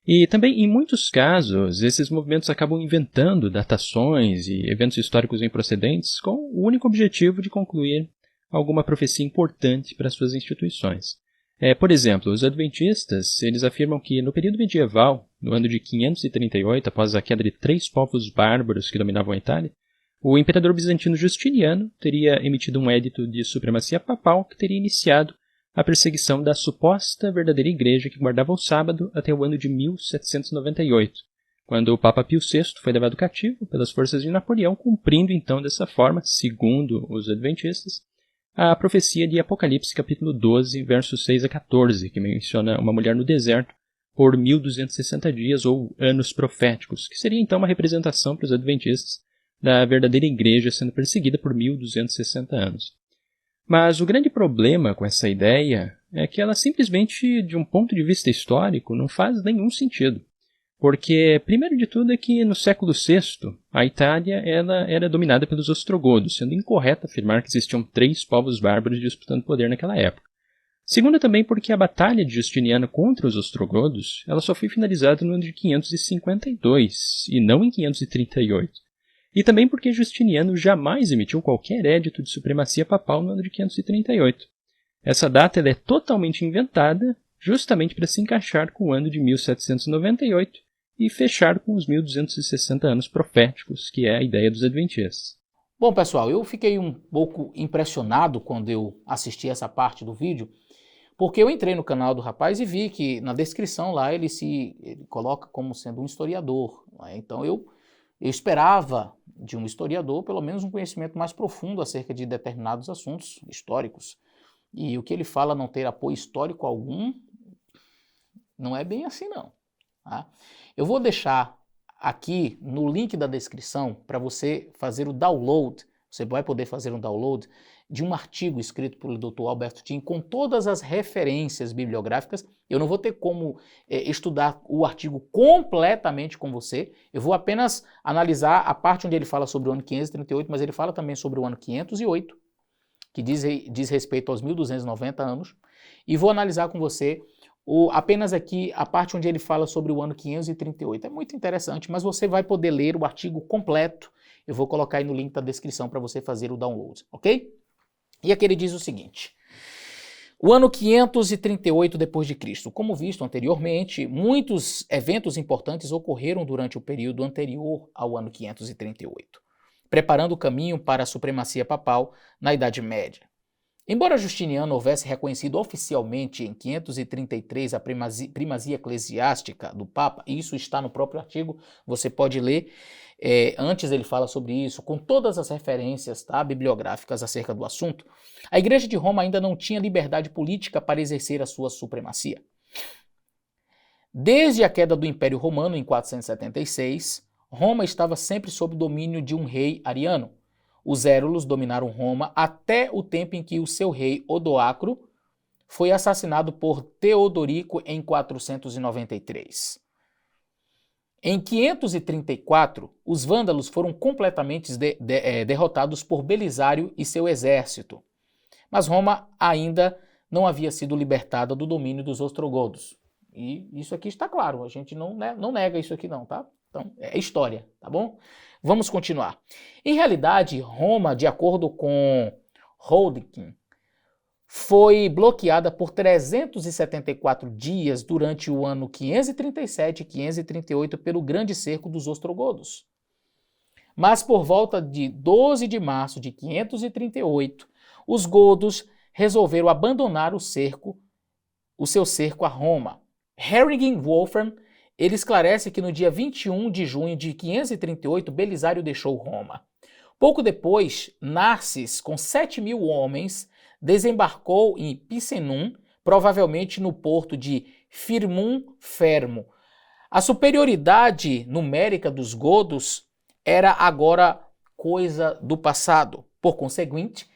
E também, em muitos casos, esses movimentos acabam inventando datações e eventos históricos improcedentes com o único objetivo de concluir alguma profecia importante para suas instituições. Por exemplo, os adventistas, eles afirmam que no período medieval, no ano de 538, após a queda de 3 povos bárbaros que dominavam a Itália, o imperador bizantino Justiniano teria emitido um édito de supremacia papal que teria iniciado a perseguição da suposta verdadeira igreja que guardava o sábado até o ano de 1798, quando o Papa Pio VI foi levado cativo pelas forças de Napoleão, cumprindo então dessa forma, segundo os adventistas, a profecia de Apocalipse capítulo 12, versos 6 a 14, que menciona uma mulher no deserto por 1260 dias ou anos proféticos, que seria então uma representação para os adventistas da verdadeira igreja sendo perseguida por 1260 anos. Mas o grande problema com essa ideia é que ela simplesmente, de um ponto de vista histórico, não faz nenhum sentido. Porque, primeiro de tudo, é que no século VI, a Itália era dominada pelos ostrogodos, sendo incorreto afirmar que existiam 3 povos bárbaros disputando poder naquela época. Segundo, também porque a batalha de Justiniano contra os ostrogodos ela só foi finalizada no ano de 552, e não em 538. E também porque Justiniano jamais emitiu qualquer édito de supremacia papal no ano de 538. Essa data ela é totalmente inventada, justamente para se encaixar com o ano de 1798, e fechar com os 1260 anos proféticos, que é a ideia dos adventistas. Bom, pessoal, eu fiquei um pouco impressionado quando eu assisti essa parte do vídeo, porque eu entrei no canal do rapaz e vi que na descrição lá ele coloca como sendo um historiador. Né? Então eu esperava de um historiador pelo menos um conhecimento mais profundo acerca de determinados assuntos históricos. E o que ele fala não ter apoio histórico algum, não é bem assim não. Tá? Eu vou deixar aqui no link da descrição para você fazer o download, você vai poder fazer um download de um artigo escrito pelo Dr. Alberto Tim com todas as referências bibliográficas. Eu não vou ter como estudar o artigo completamente com você, eu vou apenas analisar a parte onde ele fala sobre o ano 538, mas ele fala também sobre o ano 508, que diz respeito aos 1290 anos, e vou analisar com você apenas aqui a parte onde ele fala sobre o ano 538. É muito interessante, mas você vai poder ler o artigo completo. Eu vou colocar aí no link da descrição para você fazer o download, ok? E aqui ele diz o seguinte: o ano 538 d.C., como visto anteriormente, muitos eventos importantes ocorreram durante o período anterior ao ano 538, preparando o caminho para a supremacia papal na Idade Média. Embora Justiniano houvesse reconhecido oficialmente em 533 a primazia eclesiástica do Papa, e isso está no próprio artigo, você pode ler, antes ele fala sobre isso, com todas as referências bibliográficas acerca do assunto, a Igreja de Roma ainda não tinha liberdade política para exercer a sua supremacia. Desde a queda do Império Romano em 476, Roma estava sempre sob domínio de um rei ariano. Os Érulos dominaram Roma até o tempo em que o seu rei Odoacro foi assassinado por Teodorico em 493. Em 534, os vândalos foram completamente derrotados por Belisário e seu exército, mas Roma ainda não havia sido libertada do domínio dos ostrogodos. E isso aqui está claro, a gente não nega isso aqui não, tá? Então, é história, tá bom? Vamos continuar. Em realidade, Roma, de acordo com Hölderlin, foi bloqueada por 374 dias durante o ano 537 e 538 pelo Grande Cerco dos Ostrogodos. Mas por volta de 12 de março de 538, os godos resolveram abandonar o seu cerco a Roma. Harrigan Wolfram, ele esclarece que no dia 21 de junho de 538, Belisário deixou Roma. Pouco depois, Narses, com 7.000 homens, desembarcou em Picenum, provavelmente no porto de Firmum Fermo. A superioridade numérica dos godos era agora coisa do passado. Por conseguinte,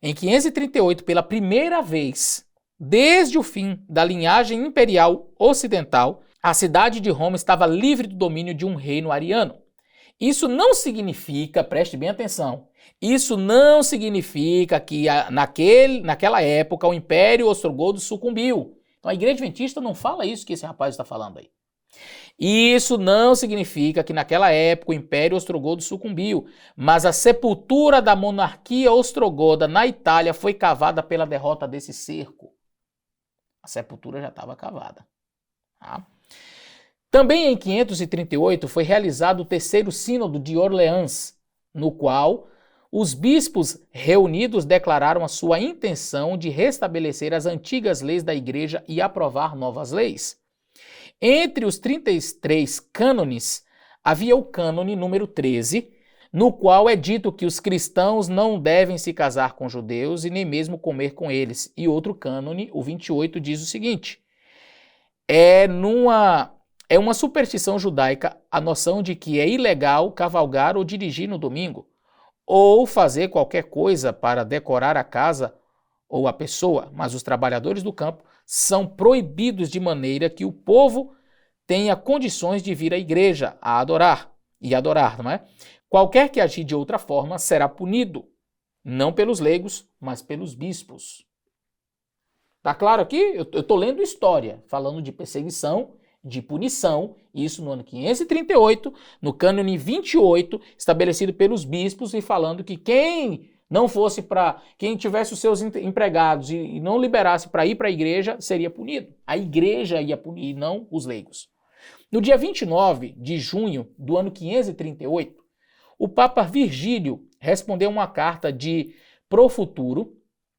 em 538, pela primeira vez desde o fim da linhagem imperial ocidental, a cidade de Roma estava livre do domínio de um reino ariano. Isso não significa, preste bem atenção, isso não significa que naquela época o Império Ostrogodo sucumbiu. Então a Igreja Adventista não fala isso que esse rapaz está falando aí. Isso não significa que naquela época o Império Ostrogodo sucumbiu, mas a sepultura da monarquia ostrogoda na Itália foi cavada pela derrota desse cerco. A sepultura já estava cavada. Tá? Também em 538 foi realizado o terceiro sínodo de Orleans, no qual os bispos reunidos declararam a sua intenção de restabelecer as antigas leis da Igreja e aprovar novas leis. Entre os 33 cânones, havia o cânone número 13, no qual é dito que os cristãos não devem se casar com judeus e nem mesmo comer com eles. E outro cânone, o 28, diz o seguinte: é uma superstição judaica a noção de que é ilegal cavalgar ou dirigir no domingo, ou fazer qualquer coisa para decorar a casa ou a pessoa, mas os trabalhadores do campo são proibidos de maneira que o povo tenha condições de vir à igreja a adorar, não é? Qualquer que agir de outra forma será punido, não pelos leigos, mas pelos bispos. Tá claro aqui? Eu estou lendo história, falando de perseguição, de punição, isso no ano 538, no cânone 28, estabelecido pelos bispos e falando que quem não fosse quem tivesse os seus empregados e não liberasse para ir para a igreja, seria punido. A igreja ia punir, não os leigos. No dia 29 de junho do ano 538, o Papa Virgílio respondeu uma carta de Profuturo,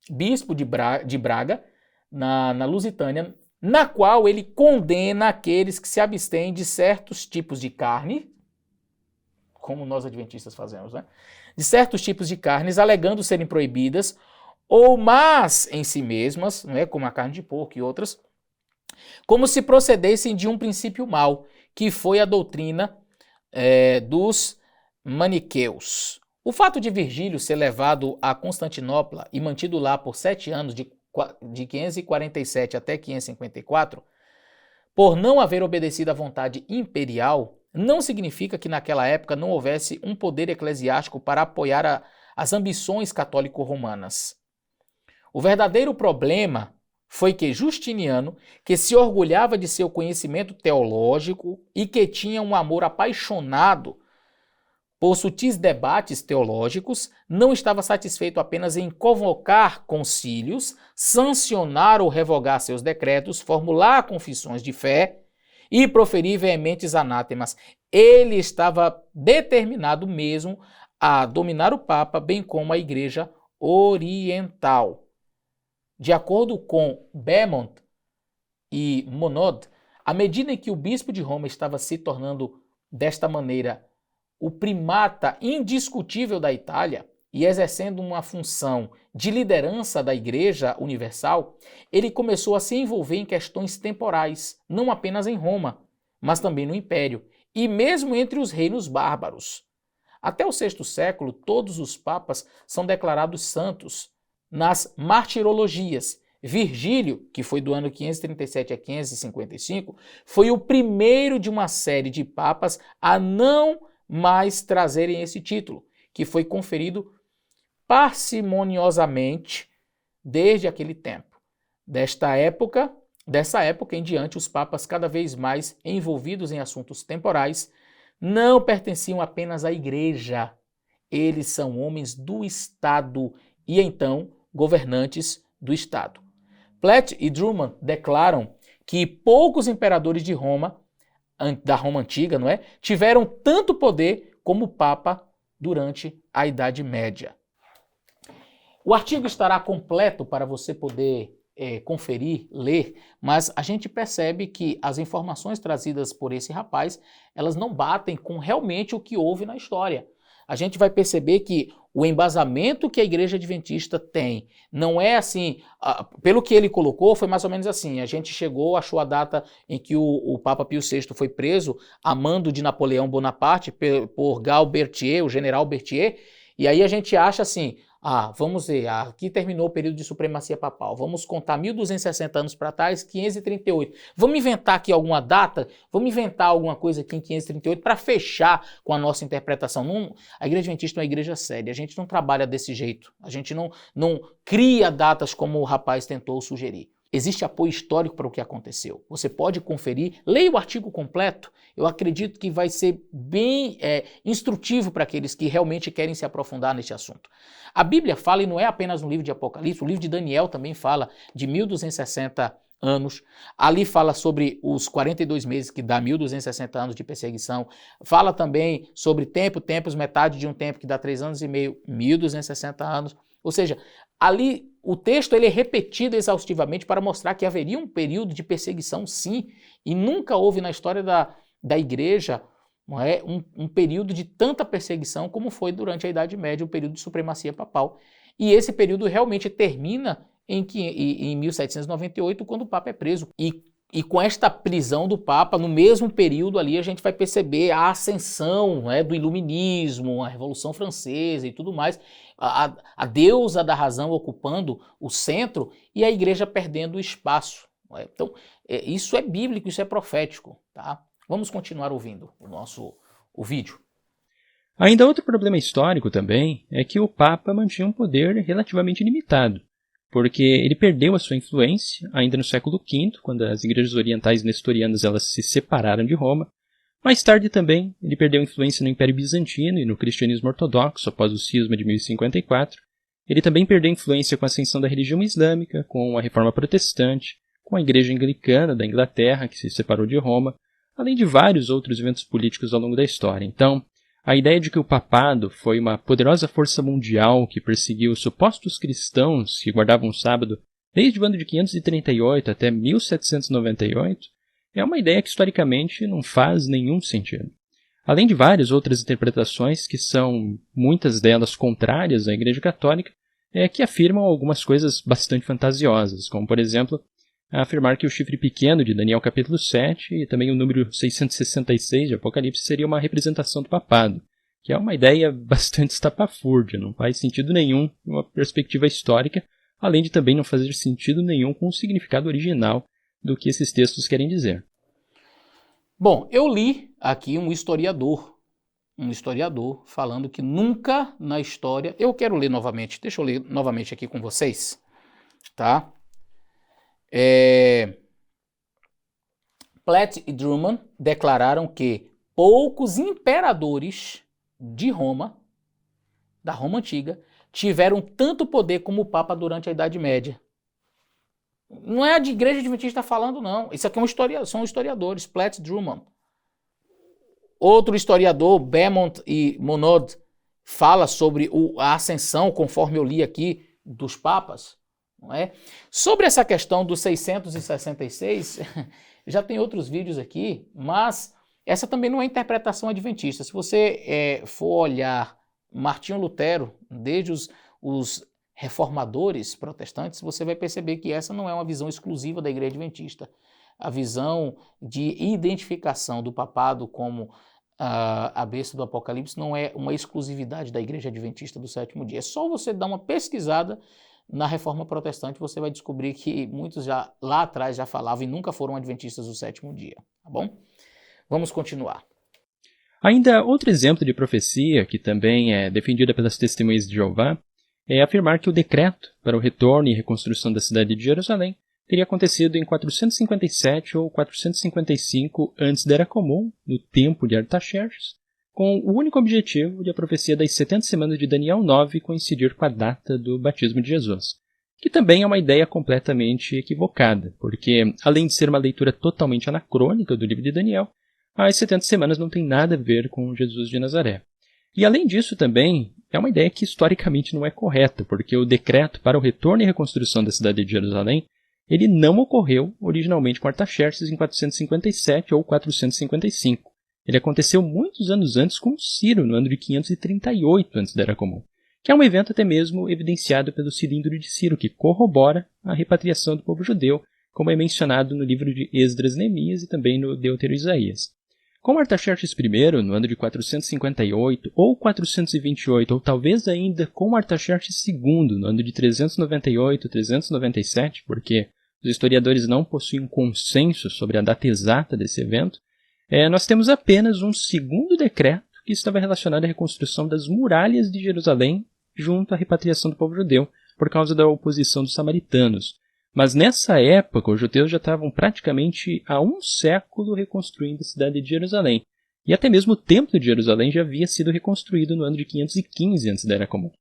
bispo de Braga, na Lusitânia, na qual ele condena aqueles que se abstêm de certos tipos de carne, como nós adventistas fazemos, né? De certos tipos de carnes, alegando serem proibidas, ou más em si mesmas, né? Como a carne de porco e outras, como se procedessem de um princípio mau, que foi a doutrina dos maniqueus. O fato de Virgílio ser levado a Constantinopla e mantido lá por 7 anos, de 547 até 554, por não haver obedecido à vontade imperial, não significa que naquela época não houvesse um poder eclesiástico para apoiar as ambições católico-romanas. O verdadeiro problema foi que Justiniano, que se orgulhava de seu conhecimento teológico e que tinha um amor apaixonado por sutis debates teológicos, não estava satisfeito apenas em convocar concílios, sancionar ou revogar seus decretos, formular confissões de fé e proferir veementes anátemas. Ele estava determinado mesmo a dominar o Papa, bem como a Igreja Oriental. De acordo com Beaumont e Monod, à medida em que o bispo de Roma estava se tornando, desta maneira, o primata indiscutível da Itália e exercendo uma função de liderança da Igreja Universal, ele começou a se envolver em questões temporais, não apenas em Roma, mas também no Império, e mesmo entre os reinos bárbaros. Até o VI século, todos os papas são declarados santos nas martirologias. Virgílio, que foi do ano 537 a 555, foi o primeiro de uma série de papas a não mais trazerem esse título, que foi conferido parcimoniosamente desde aquele tempo. Dessa época em diante, os papas cada vez mais envolvidos em assuntos temporais não pertenciam apenas à igreja. Eles são homens do Estado e então governantes do Estado. Platt e Drummond declaram que poucos imperadores de Roma, da Roma Antiga, não é, tiveram tanto poder como o Papa durante a Idade Média. O artigo estará completo para você poder conferir, ler, mas a gente percebe que as informações trazidas por esse rapaz, elas não batem com realmente o que houve na história. A gente vai perceber que o embasamento que a Igreja Adventista tem não é assim, pelo que ele colocou, foi mais ou menos assim, a gente achou a data em que o Papa Pio VI foi preso a mando de Napoleão Bonaparte por Gal Berthier, o general Berthier, e aí a gente acha assim, vamos ver, aqui terminou o período de supremacia papal, vamos contar 1260 anos para trás, 538. Vamos inventar aqui alguma data? Vamos inventar alguma coisa aqui em 538 para fechar com a nossa interpretação. A Igreja Adventista é uma igreja séria, a gente não trabalha desse jeito, a gente não cria datas como o rapaz tentou sugerir. Existe apoio histórico para o que aconteceu. Você pode conferir, leia o artigo completo. Eu acredito que vai ser bem instrutivo para aqueles que realmente querem se aprofundar neste assunto. A Bíblia fala, e não é apenas no livro de Apocalipse, o livro de Daniel também fala de 1260 anos. Ali fala sobre os 42 meses, que dá 1260 anos de perseguição. Fala também sobre tempos, metade de um tempo, que dá 3 anos e meio, 1260 anos. Ou seja, ali o texto ele é repetido exaustivamente para mostrar que haveria um período de perseguição, sim, e nunca houve na história da igreja um período de tanta perseguição como foi durante a Idade Média, o período de supremacia papal. E esse período realmente termina em 1798, quando o Papa é preso. E com esta prisão do Papa, no mesmo período ali, a gente vai perceber a ascensão do Iluminismo, a Revolução Francesa e tudo mais, a deusa da razão ocupando o centro e a igreja perdendo o espaço. Então, isso é bíblico, isso é profético. Tá? Vamos continuar ouvindo o vídeo. Ainda outro problema histórico também é que o Papa mantinha um poder relativamente limitado, porque ele perdeu a sua influência ainda no século V, quando as igrejas orientais nestorianas elas se separaram de Roma. Mais tarde também, ele perdeu influência no Império Bizantino e no cristianismo ortodoxo após o cisma de 1054. Ele também perdeu influência com a ascensão da religião islâmica, com a reforma protestante, com a igreja anglicana da Inglaterra, que se separou de Roma, além de vários outros eventos políticos ao longo da história. Então, a ideia de que o papado foi uma poderosa força mundial que perseguiu supostos cristãos que guardavam o sábado desde o ano de 538 até 1798 é uma ideia que historicamente não faz nenhum sentido. Além de várias outras interpretações que são, muitas delas contrárias à Igreja Católica, que afirmam algumas coisas bastante fantasiosas, como por exemplo, afirmar que o chifre pequeno de Daniel capítulo 7 e também o número 666 de Apocalipse seria uma representação do papado, que é uma ideia bastante estapafúrdia, não faz sentido nenhum em uma perspectiva histórica, além de também não fazer sentido nenhum com o significado original do que esses textos querem dizer. Bom, eu li aqui um historiador falando que nunca na história... Eu quero ler novamente, deixa eu ler novamente aqui com vocês, tá? Platt e Drummond declararam que poucos imperadores de Roma, da Roma Antiga, tiveram tanto poder como o Papa durante a Idade Média. Não é a de Igreja Adventista falando, não. Isso aqui são historiadores, Platt e Drummond. Outro historiador, Beaumont e Monod, fala sobre a ascensão, conforme eu li aqui, dos papas. Não é? Sobre essa questão dos 666, já tem outros vídeos aqui, mas essa também não é interpretação adventista. Se você for olhar Martinho Lutero, desde os reformadores protestantes, você vai perceber que essa não é uma visão exclusiva da Igreja Adventista. A visão de identificação do papado como a besta do Apocalipse não é uma exclusividade da Igreja Adventista do sétimo dia. É só você dar uma pesquisada na Reforma Protestante, você vai descobrir que muitos já lá atrás já falavam e nunca foram adventistas do sétimo dia, tá bom? Vamos continuar. Ainda outro exemplo de profecia, que também é defendida pelas testemunhas de Jeová, é afirmar que o decreto para o retorno e reconstrução da cidade de Jerusalém teria acontecido em 457 ou 455 antes da Era Comum, no tempo de Artaxerxes, com o único objetivo de a profecia das 70 semanas de Daniel 9 coincidir com a data do batismo de Jesus, que também é uma ideia completamente equivocada, porque, além de ser uma leitura totalmente anacrônica do livro de Daniel, as 70 semanas não tem nada a ver com Jesus de Nazaré. E, além disso, também é uma ideia que historicamente não é correta, porque o decreto para o retorno e reconstrução da cidade de Jerusalém ele não ocorreu originalmente com Artaxerxes em 457 ou 455. Ele aconteceu muitos anos antes com Ciro, no ano de 538 antes da Era Comum, que é um evento até mesmo evidenciado pelo cilindro de Ciro, que corrobora a repatriação do povo judeu, como é mencionado no livro de Esdras e Neemias e também no Deutero e Isaías. Com Artaxerxes I, no ano de 458 ou 428, ou talvez ainda com Artaxerxes II, no ano de 398, 397, porque os historiadores não possuem um consenso sobre a data exata desse evento, nós temos apenas um segundo decreto que estava relacionado à reconstrução das muralhas de Jerusalém junto à repatriação do povo judeu, por causa da oposição dos samaritanos. Mas nessa época, os judeus já estavam praticamente há um século reconstruindo a cidade de Jerusalém. E até mesmo o Templo de Jerusalém já havia sido reconstruído no ano de 515 antes da Era Comum.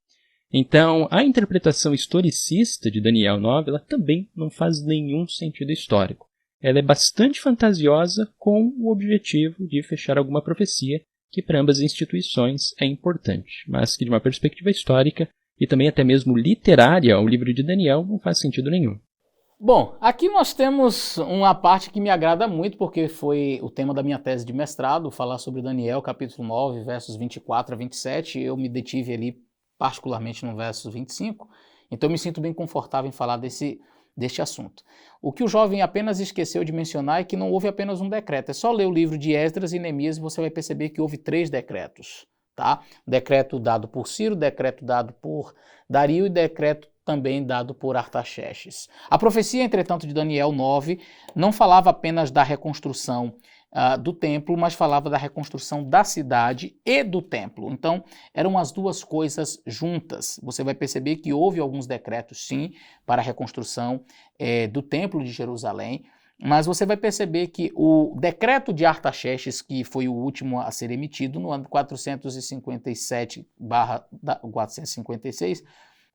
Então, a interpretação historicista de Daniel 9 ela também não faz nenhum sentido histórico. Ela é bastante fantasiosa com o objetivo de fechar alguma profecia que para ambas as instituições é importante, mas que de uma perspectiva histórica e também até mesmo literária, o livro de Daniel não faz sentido nenhum. Bom, aqui nós temos uma parte que me agrada muito, porque foi o tema da minha tese de mestrado, falar sobre Daniel, capítulo 9, versos 24 a 27. Eu me detive ali particularmente no verso 25, então eu me sinto bem confortável em falar deste assunto. O que o jovem apenas esqueceu de mencionar é que não houve apenas um decreto. É só ler o livro de Esdras e Neemias e você vai perceber que houve 3 decretos. Tá? Decreto dado por Ciro, decreto dado por Dario e decreto também dado por Artaxerxes. A profecia, entretanto, de Daniel 9 não falava apenas da reconstrução do templo, mas falava da reconstrução da cidade e do templo. Então, eram as duas coisas juntas. Você vai perceber que houve alguns decretos, sim, para a reconstrução do templo de Jerusalém, mas você vai perceber que o decreto de Artaxerxes, que foi o último a ser emitido no ano 457/456,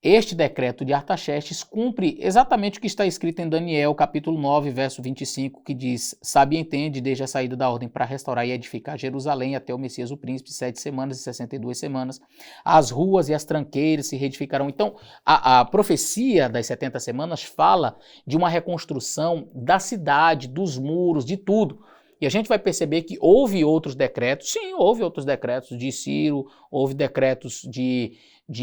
este decreto de Artaxerxes cumpre exatamente o que está escrito em Daniel, capítulo 9, verso 25, que diz: sabe e entende desde a saída da ordem para restaurar e edificar Jerusalém até o Messias o Príncipe, 7 semanas e 62 semanas. As ruas e as tranqueiras se reedificarão. Então, a profecia das 70 semanas fala de uma reconstrução da cidade, dos muros, de tudo. E a gente vai perceber que houve outros decretos, sim, houve outros decretos de Ciro, houve decretos de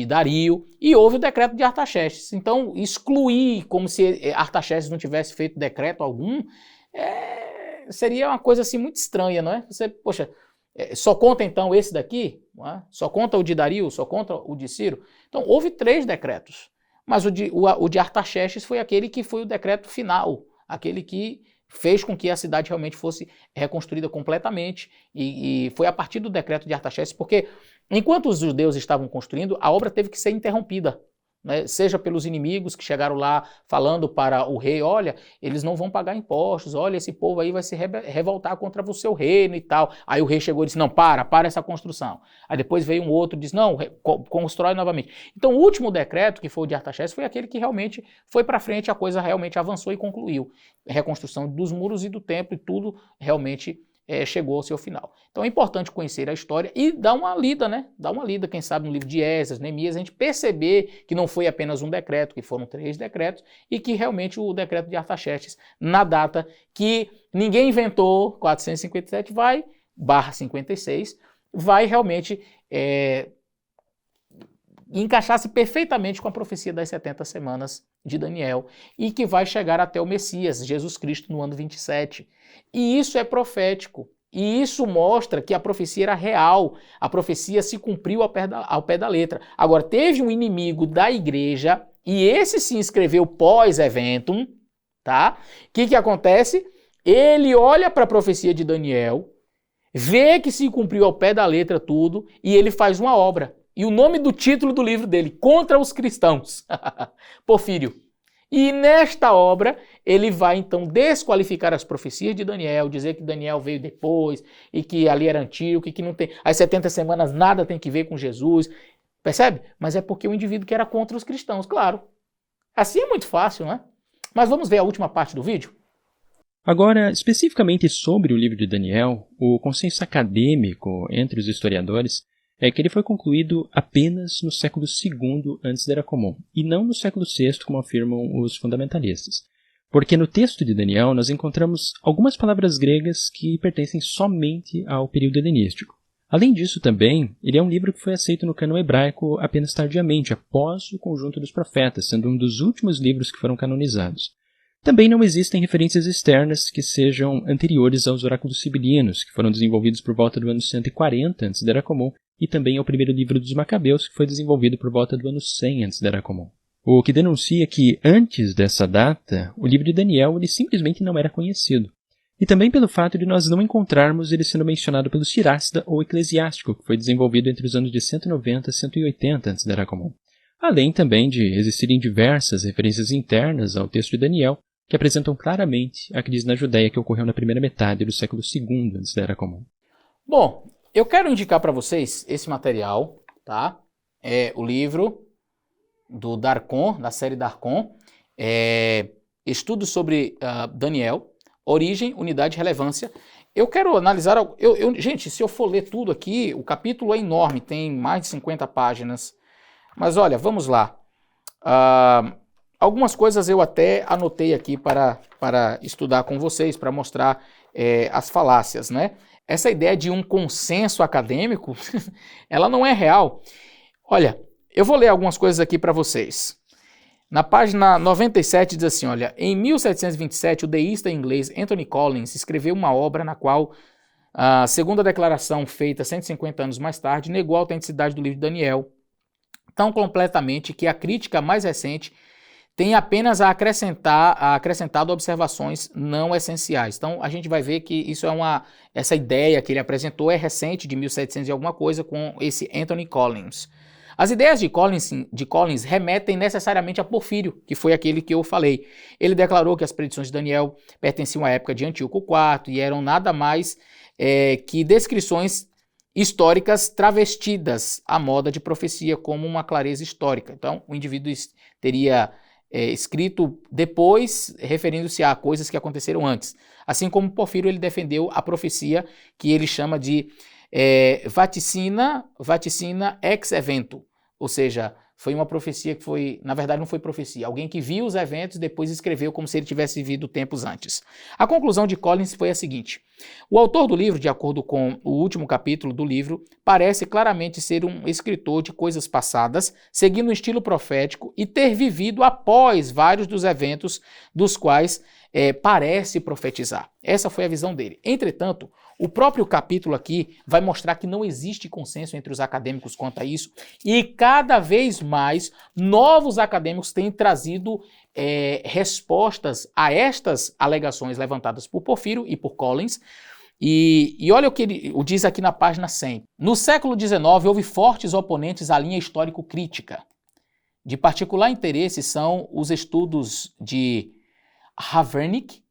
Dario e houve o decreto de Artaxerxes. Então, excluir como se Artaxerxes não tivesse feito decreto algum, seria uma coisa assim muito estranha, não é? Você, poxa, só conta então esse daqui? Não é? Só conta o de Dario? Só conta o de Ciro? Então, houve 3 decretos, mas o de Artaxerxes foi aquele que foi o decreto final, aquele que fez com que a cidade realmente fosse reconstruída completamente, e foi a partir do decreto de Artaxerxes, porque enquanto os judeus estavam construindo, a obra teve que ser interrompida, né? Seja pelos inimigos que chegaram lá falando para o rei: olha, eles não vão pagar impostos, olha, esse povo aí vai se revoltar contra o seu reino e tal. Aí o rei chegou e disse: não, para essa construção. Aí depois veio um outro e disse: não, constrói novamente. Então o último decreto, que foi o de Artaxerxes, foi aquele que realmente foi para frente, a coisa realmente avançou e concluiu. A reconstrução dos muros e do templo e tudo realmente chegou ao seu final. Então é importante conhecer a história e dar uma lida, né? Dar uma lida, quem sabe, no livro de Esdras, Neemias, a gente perceber que não foi apenas um decreto, que foram 3 decretos, e que realmente o decreto de Artaxerxes, na data que ninguém inventou, 457, /56, vai realmente encaixar-se perfeitamente com a profecia das 70 semanas de Daniel e que vai chegar até o Messias, Jesus Cristo, no ano 27. E isso é profético. E isso mostra que a profecia era real. A profecia se cumpriu ao pé da letra. Agora, teve um inimigo da igreja, e esse se inscreveu pós-eventum, tá? O que acontece? Ele olha para a profecia de Daniel, vê que se cumpriu ao pé da letra tudo, e ele faz uma obra. E o nome do título do livro dele: Contra os Cristãos. Porfírio. E nesta obra, ele vai então desqualificar as profecias de Daniel, dizer que Daniel veio depois e que ali era antigo, que não tem, as 70 semanas nada tem que ver com Jesus. Percebe? Mas é porque o indivíduo que era contra os cristãos, claro. Assim é muito fácil, né? Mas vamos ver a última parte do vídeo? Agora, especificamente sobre o livro de Daniel, o consenso acadêmico entre os historiadores é que ele foi concluído apenas no século II antes da Era Comum, e não no século VI, como afirmam os fundamentalistas. Porque no texto de Daniel nós encontramos algumas palavras gregas que pertencem somente ao período helenístico. Além disso também, ele é um livro que foi aceito no cânon hebraico apenas tardiamente, após o Conjunto dos Profetas, sendo um dos últimos livros que foram canonizados. Também não existem referências externas que sejam anteriores aos oráculos sibilinos, que foram desenvolvidos por volta do ano 140 antes da Era Comum, e também ao primeiro livro dos Macabeus, que foi desenvolvido por volta do ano 100 antes da Era Comum. O que denuncia que, antes dessa data, o livro de Daniel ele simplesmente não era conhecido. E também pelo fato de nós não encontrarmos ele sendo mencionado pelo Sirácida ou Eclesiástico, que foi desenvolvido entre os anos de 190 e 180 antes da Era Comum. Além também de existirem diversas referências internas ao texto de Daniel, que apresentam claramente a crise na Judéia que ocorreu na primeira metade do século II antes da Era Comum. Bom, eu quero indicar para vocês esse material, tá? É o livro do Darkon, da série Darkon, Estudos sobre Daniel, Origem, Unidade e Relevância. Eu quero analisar... gente, se eu for ler tudo aqui, o capítulo é enorme, tem mais de 50 páginas. Mas olha, vamos lá. Algumas coisas eu até anotei aqui para estudar com vocês, para mostrar as falácias, né? Essa ideia de um consenso acadêmico, ela não é real. Olha, eu vou ler algumas coisas aqui para vocês. Na página 97 diz assim, olha, em 1727 o deísta inglês Anthony Collins escreveu uma obra na qual, segundo a declaração feita 150 anos mais tarde, negou a autenticidade do livro de Daniel, tão completamente que a crítica mais recente tem apenas acrescentado observações não essenciais. Então, a gente vai ver que isso essa ideia que ele apresentou é recente, de 1700 e alguma coisa, com esse Anthony Collins. As ideias de Collins remetem necessariamente a Porfírio, que foi aquele que eu falei. Ele declarou que as predições de Daniel pertenciam à época de Antíoco IV e eram nada mais que descrições históricas travestidas à moda de profecia como uma clareza histórica. Então, o indivíduo teria escrito depois, referindo-se a coisas que aconteceram antes. Assim como Porfírio, ele defendeu a profecia que ele chama de vaticina ex evento, ou seja, foi uma profecia que foi, na verdade não foi profecia, alguém que viu os eventos e depois escreveu como se ele tivesse vivido tempos antes. A conclusão de Collins foi a seguinte: o autor do livro, de acordo com o último capítulo do livro, parece claramente ser um escritor de coisas passadas, seguindo um estilo profético e ter vivido após vários dos eventos dos quais parece profetizar. Essa foi a visão dele. Entretanto, o próprio capítulo aqui vai mostrar que não existe consenso entre os acadêmicos quanto a isso e cada vez mais novos acadêmicos têm trazido respostas a estas alegações levantadas por Porfírio e por Collins. E olha o que ele diz aqui na página 100. No século XIX houve fortes oponentes à linha histórico-crítica. De particular interesse são os estudos de Havernick,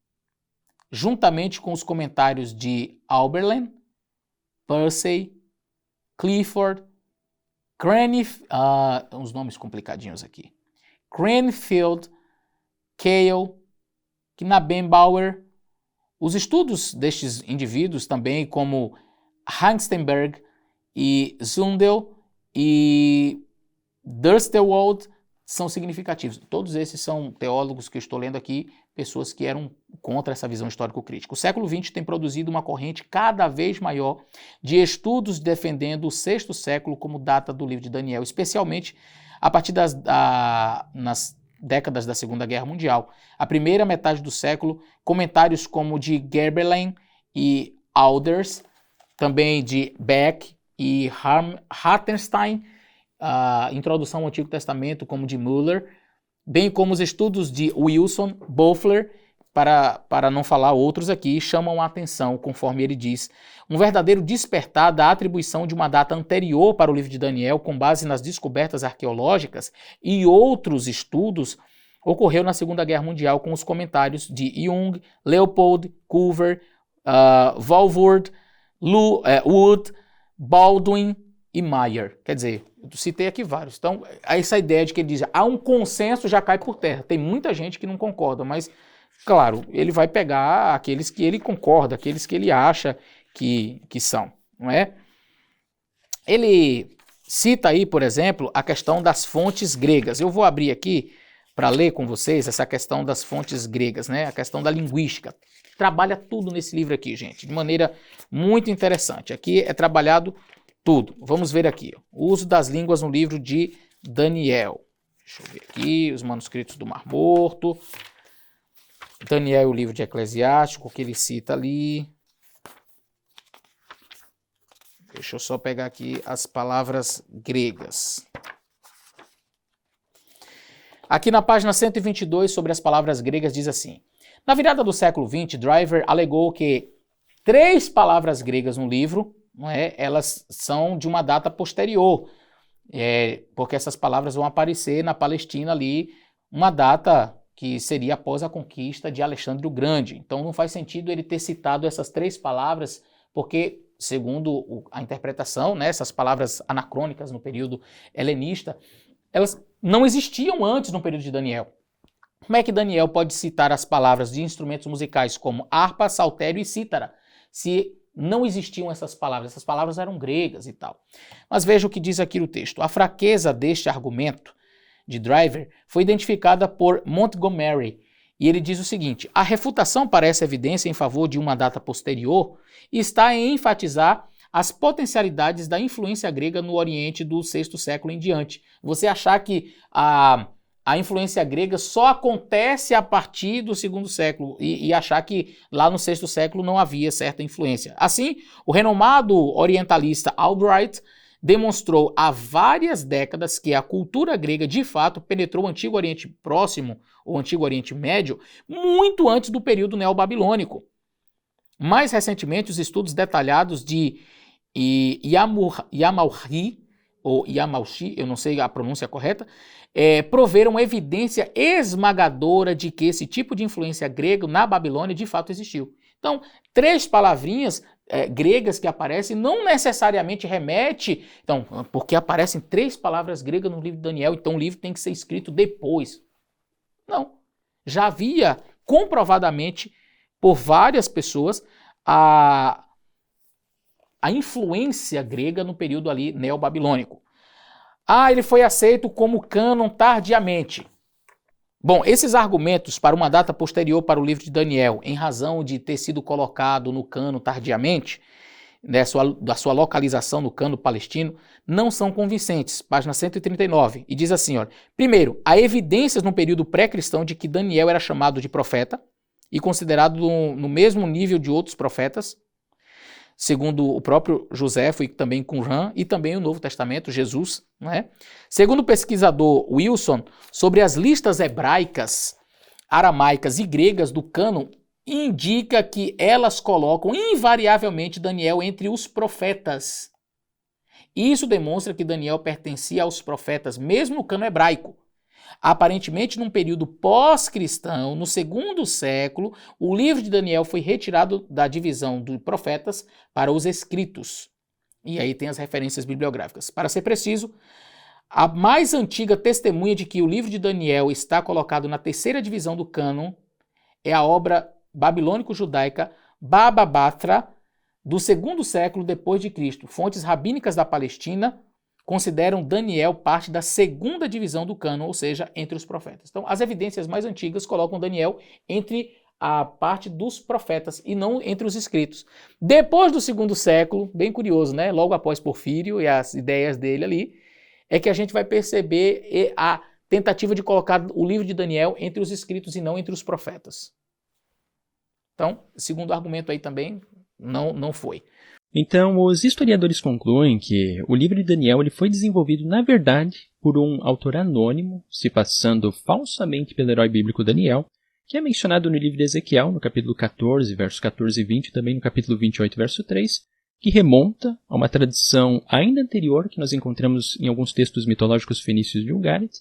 juntamente com os comentários de Auberlen, Percy, Clifford, uns nomes complicadinhos aqui, Cranfield, Cale, Knabenbauer. Os estudos destes indivíduos também, como Hengstenberg e Zundel e Durstelwold, são significativos. Todos esses são teólogos que eu estou lendo aqui, pessoas que eram contra essa visão histórico-crítica. O século XX tem produzido uma corrente cada vez maior de estudos defendendo o sexto século como data do livro de Daniel, especialmente a partir nas décadas da Segunda Guerra Mundial. A primeira metade do século, comentários como de Gerberlein e Alders, também de Beck e Hartenstein, a introdução ao Antigo Testamento, como de Müller, bem como os estudos de Wilson, Böffler, para não falar outros aqui, chamam a atenção, conforme ele diz, um verdadeiro despertar da atribuição de uma data anterior para o livro de Daniel, com base nas descobertas arqueológicas e outros estudos, ocorreu na Segunda Guerra Mundial com os comentários de Jung, Leopold, Culver, Walvoord, Wood, Baldwin, e Meyer. Quer dizer, eu citei aqui vários. Então, essa ideia de que ele diz, há um consenso, já cai por terra. Tem muita gente que não concorda, mas, claro, ele vai pegar aqueles que ele concorda, aqueles que ele acha que são, não é? Ele cita aí, por exemplo, a questão das fontes gregas. Eu vou abrir aqui para ler com vocês essa questão das fontes gregas, né? A questão da linguística. Trabalha tudo nesse livro aqui, gente, de maneira muito interessante. Aqui é trabalhado tudo. Vamos ver aqui. O uso das línguas no livro de Daniel. Deixa eu ver aqui, os manuscritos do Mar Morto. Daniel, o livro de Eclesiástico, que ele cita ali. Deixa eu só pegar aqui as palavras gregas. Aqui na página 122, sobre as palavras gregas, diz assim: na virada do século XX, Driver alegou que 3 palavras gregas no livro, não é, elas são de uma data posterior, porque essas palavras vão aparecer na Palestina ali, uma data que seria após a conquista de Alexandre o Grande. Então não faz sentido ele ter citado essas 3 palavras, porque, segundo a interpretação, né, essas palavras anacrônicas no período helenista, elas não existiam antes no período de Daniel. Como é que Daniel pode citar as palavras de instrumentos musicais como harpa, saltério e cítara, se não existiam essas palavras eram gregas e tal. Mas veja o que diz aqui o texto. A fraqueza deste argumento de Driver foi identificada por Montgomery, e ele diz o seguinte: a refutação parece evidência em favor de uma data posterior e está em enfatizar as potencialidades da influência grega no Oriente do VI século em diante. Você achar que a influência grega só acontece a partir do II século e achar que lá no VI século não havia certa influência. Assim, o renomado orientalista Albright demonstrou há várias décadas que a cultura grega de fato penetrou o Antigo Oriente Próximo, ou Antigo Oriente Médio, muito antes do período neobabilônico. Mais recentemente, os estudos detalhados de Yamalchi, ou Yamalchi, eu não sei a pronúncia correta, proveram evidência esmagadora de que esse tipo de influência grega na Babilônia de fato existiu. Então, 3 palavrinhas gregas que aparecem não necessariamente remete, então, porque aparecem 3 palavras gregas no livro de Daniel, então o livro tem que ser escrito depois. Não. Já havia comprovadamente por várias pessoas a influência grega no período ali neobabilônico. Ele foi aceito como cânon tardiamente. Bom, esses argumentos para uma data posterior para o livro de Daniel, em razão de ter sido colocado no cânon tardiamente, da sua localização no cânon palestino, não são convincentes. Página 139, e diz assim, olha, primeiro, há evidências no período pré-cristão de que Daniel era chamado de profeta e considerado no mesmo nível de outros profetas, segundo o próprio Joséfo e também Qumran, e também o Novo Testamento, Jesus, né? Segundo o pesquisador Wilson, sobre as listas hebraicas, aramaicas e gregas do cânon, indica que elas colocam invariavelmente Daniel entre os profetas. Isso demonstra que Daniel pertencia aos profetas, mesmo no cânon hebraico. Aparentemente, num período pós-cristão, no II século, o livro de Daniel foi retirado da divisão dos profetas para os escritos. E aí tem as referências bibliográficas. Para ser preciso, a mais antiga testemunha de que o livro de Daniel está colocado na 3ª divisão do cânon é a obra babilônico-judaica Baba Batra, do II século depois de Cristo. Fontes rabínicas da Palestina consideram Daniel parte da 2ª divisão do cânon, ou seja, entre os profetas. Então, as evidências mais antigas colocam Daniel entre a parte dos profetas e não entre os escritos. Depois do II século, bem curioso, né? Logo após Porfírio e as ideias dele ali, é que a gente vai perceber a tentativa de colocar o livro de Daniel entre os escritos e não entre os profetas. Então, segundo argumento aí também, não foi. Então, os historiadores concluem que o livro de Daniel ele foi desenvolvido, na verdade, por um autor anônimo, se passando falsamente pelo herói bíblico Daniel, que é mencionado no livro de Ezequiel, no capítulo 14, versos 14 e 20, e também no capítulo 28, verso 3, que remonta a uma tradição ainda anterior que nós encontramos em alguns textos mitológicos fenícios de Ugarit,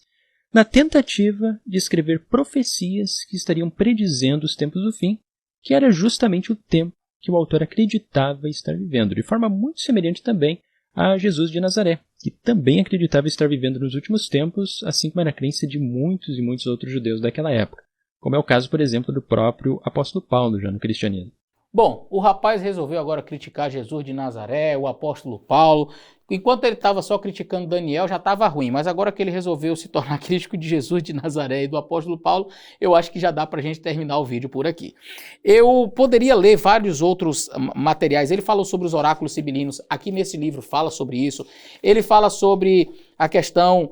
na tentativa de escrever profecias que estariam predizendo os tempos do fim, que era justamente o tempo que o autor acreditava estar vivendo, de forma muito semelhante também a Jesus de Nazaré, que também acreditava estar vivendo nos últimos tempos, assim como era a crença de muitos e muitos outros judeus daquela época, como é o caso, por exemplo, do próprio apóstolo Paulo, já no cristianismo. Bom, o rapaz resolveu agora criticar Jesus de Nazaré, o apóstolo Paulo. Enquanto ele estava só criticando Daniel, já estava ruim, mas agora que ele resolveu se tornar crítico de Jesus de Nazaré e do apóstolo Paulo, eu acho que já dá para a gente terminar o vídeo por aqui. Eu poderia ler vários outros materiais. Ele falou sobre os oráculos sibilinos, aqui nesse livro fala sobre isso. Ele fala sobre a questão,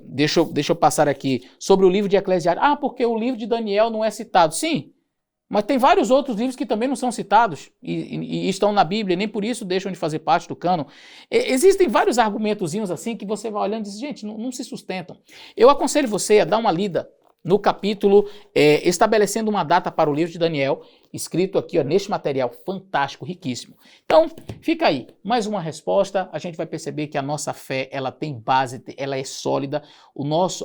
deixa eu passar aqui, sobre o livro de Eclesiastes. Ah, porque o livro de Daniel não é citado. Sim, mas tem vários outros livros que também não são citados e estão na Bíblia, e nem por isso deixam de fazer parte do cânon. Existem vários argumentozinhos assim que você vai olhando e diz, gente, não se sustentam. Eu aconselho você a dar uma lida no capítulo estabelecendo uma data para o livro de Daniel, escrito aqui ó, neste material fantástico, riquíssimo. Então, fica aí, mais uma resposta. A gente vai perceber que a nossa fé, ela tem base, ela é sólida. Nós,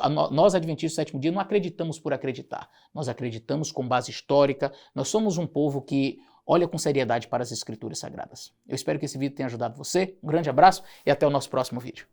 adventistas do sétimo dia, não acreditamos por acreditar. Nós acreditamos com base histórica. Nós somos um povo que olha com seriedade para as escrituras sagradas. Eu espero que esse vídeo tenha ajudado você. Um grande abraço e até o nosso próximo vídeo.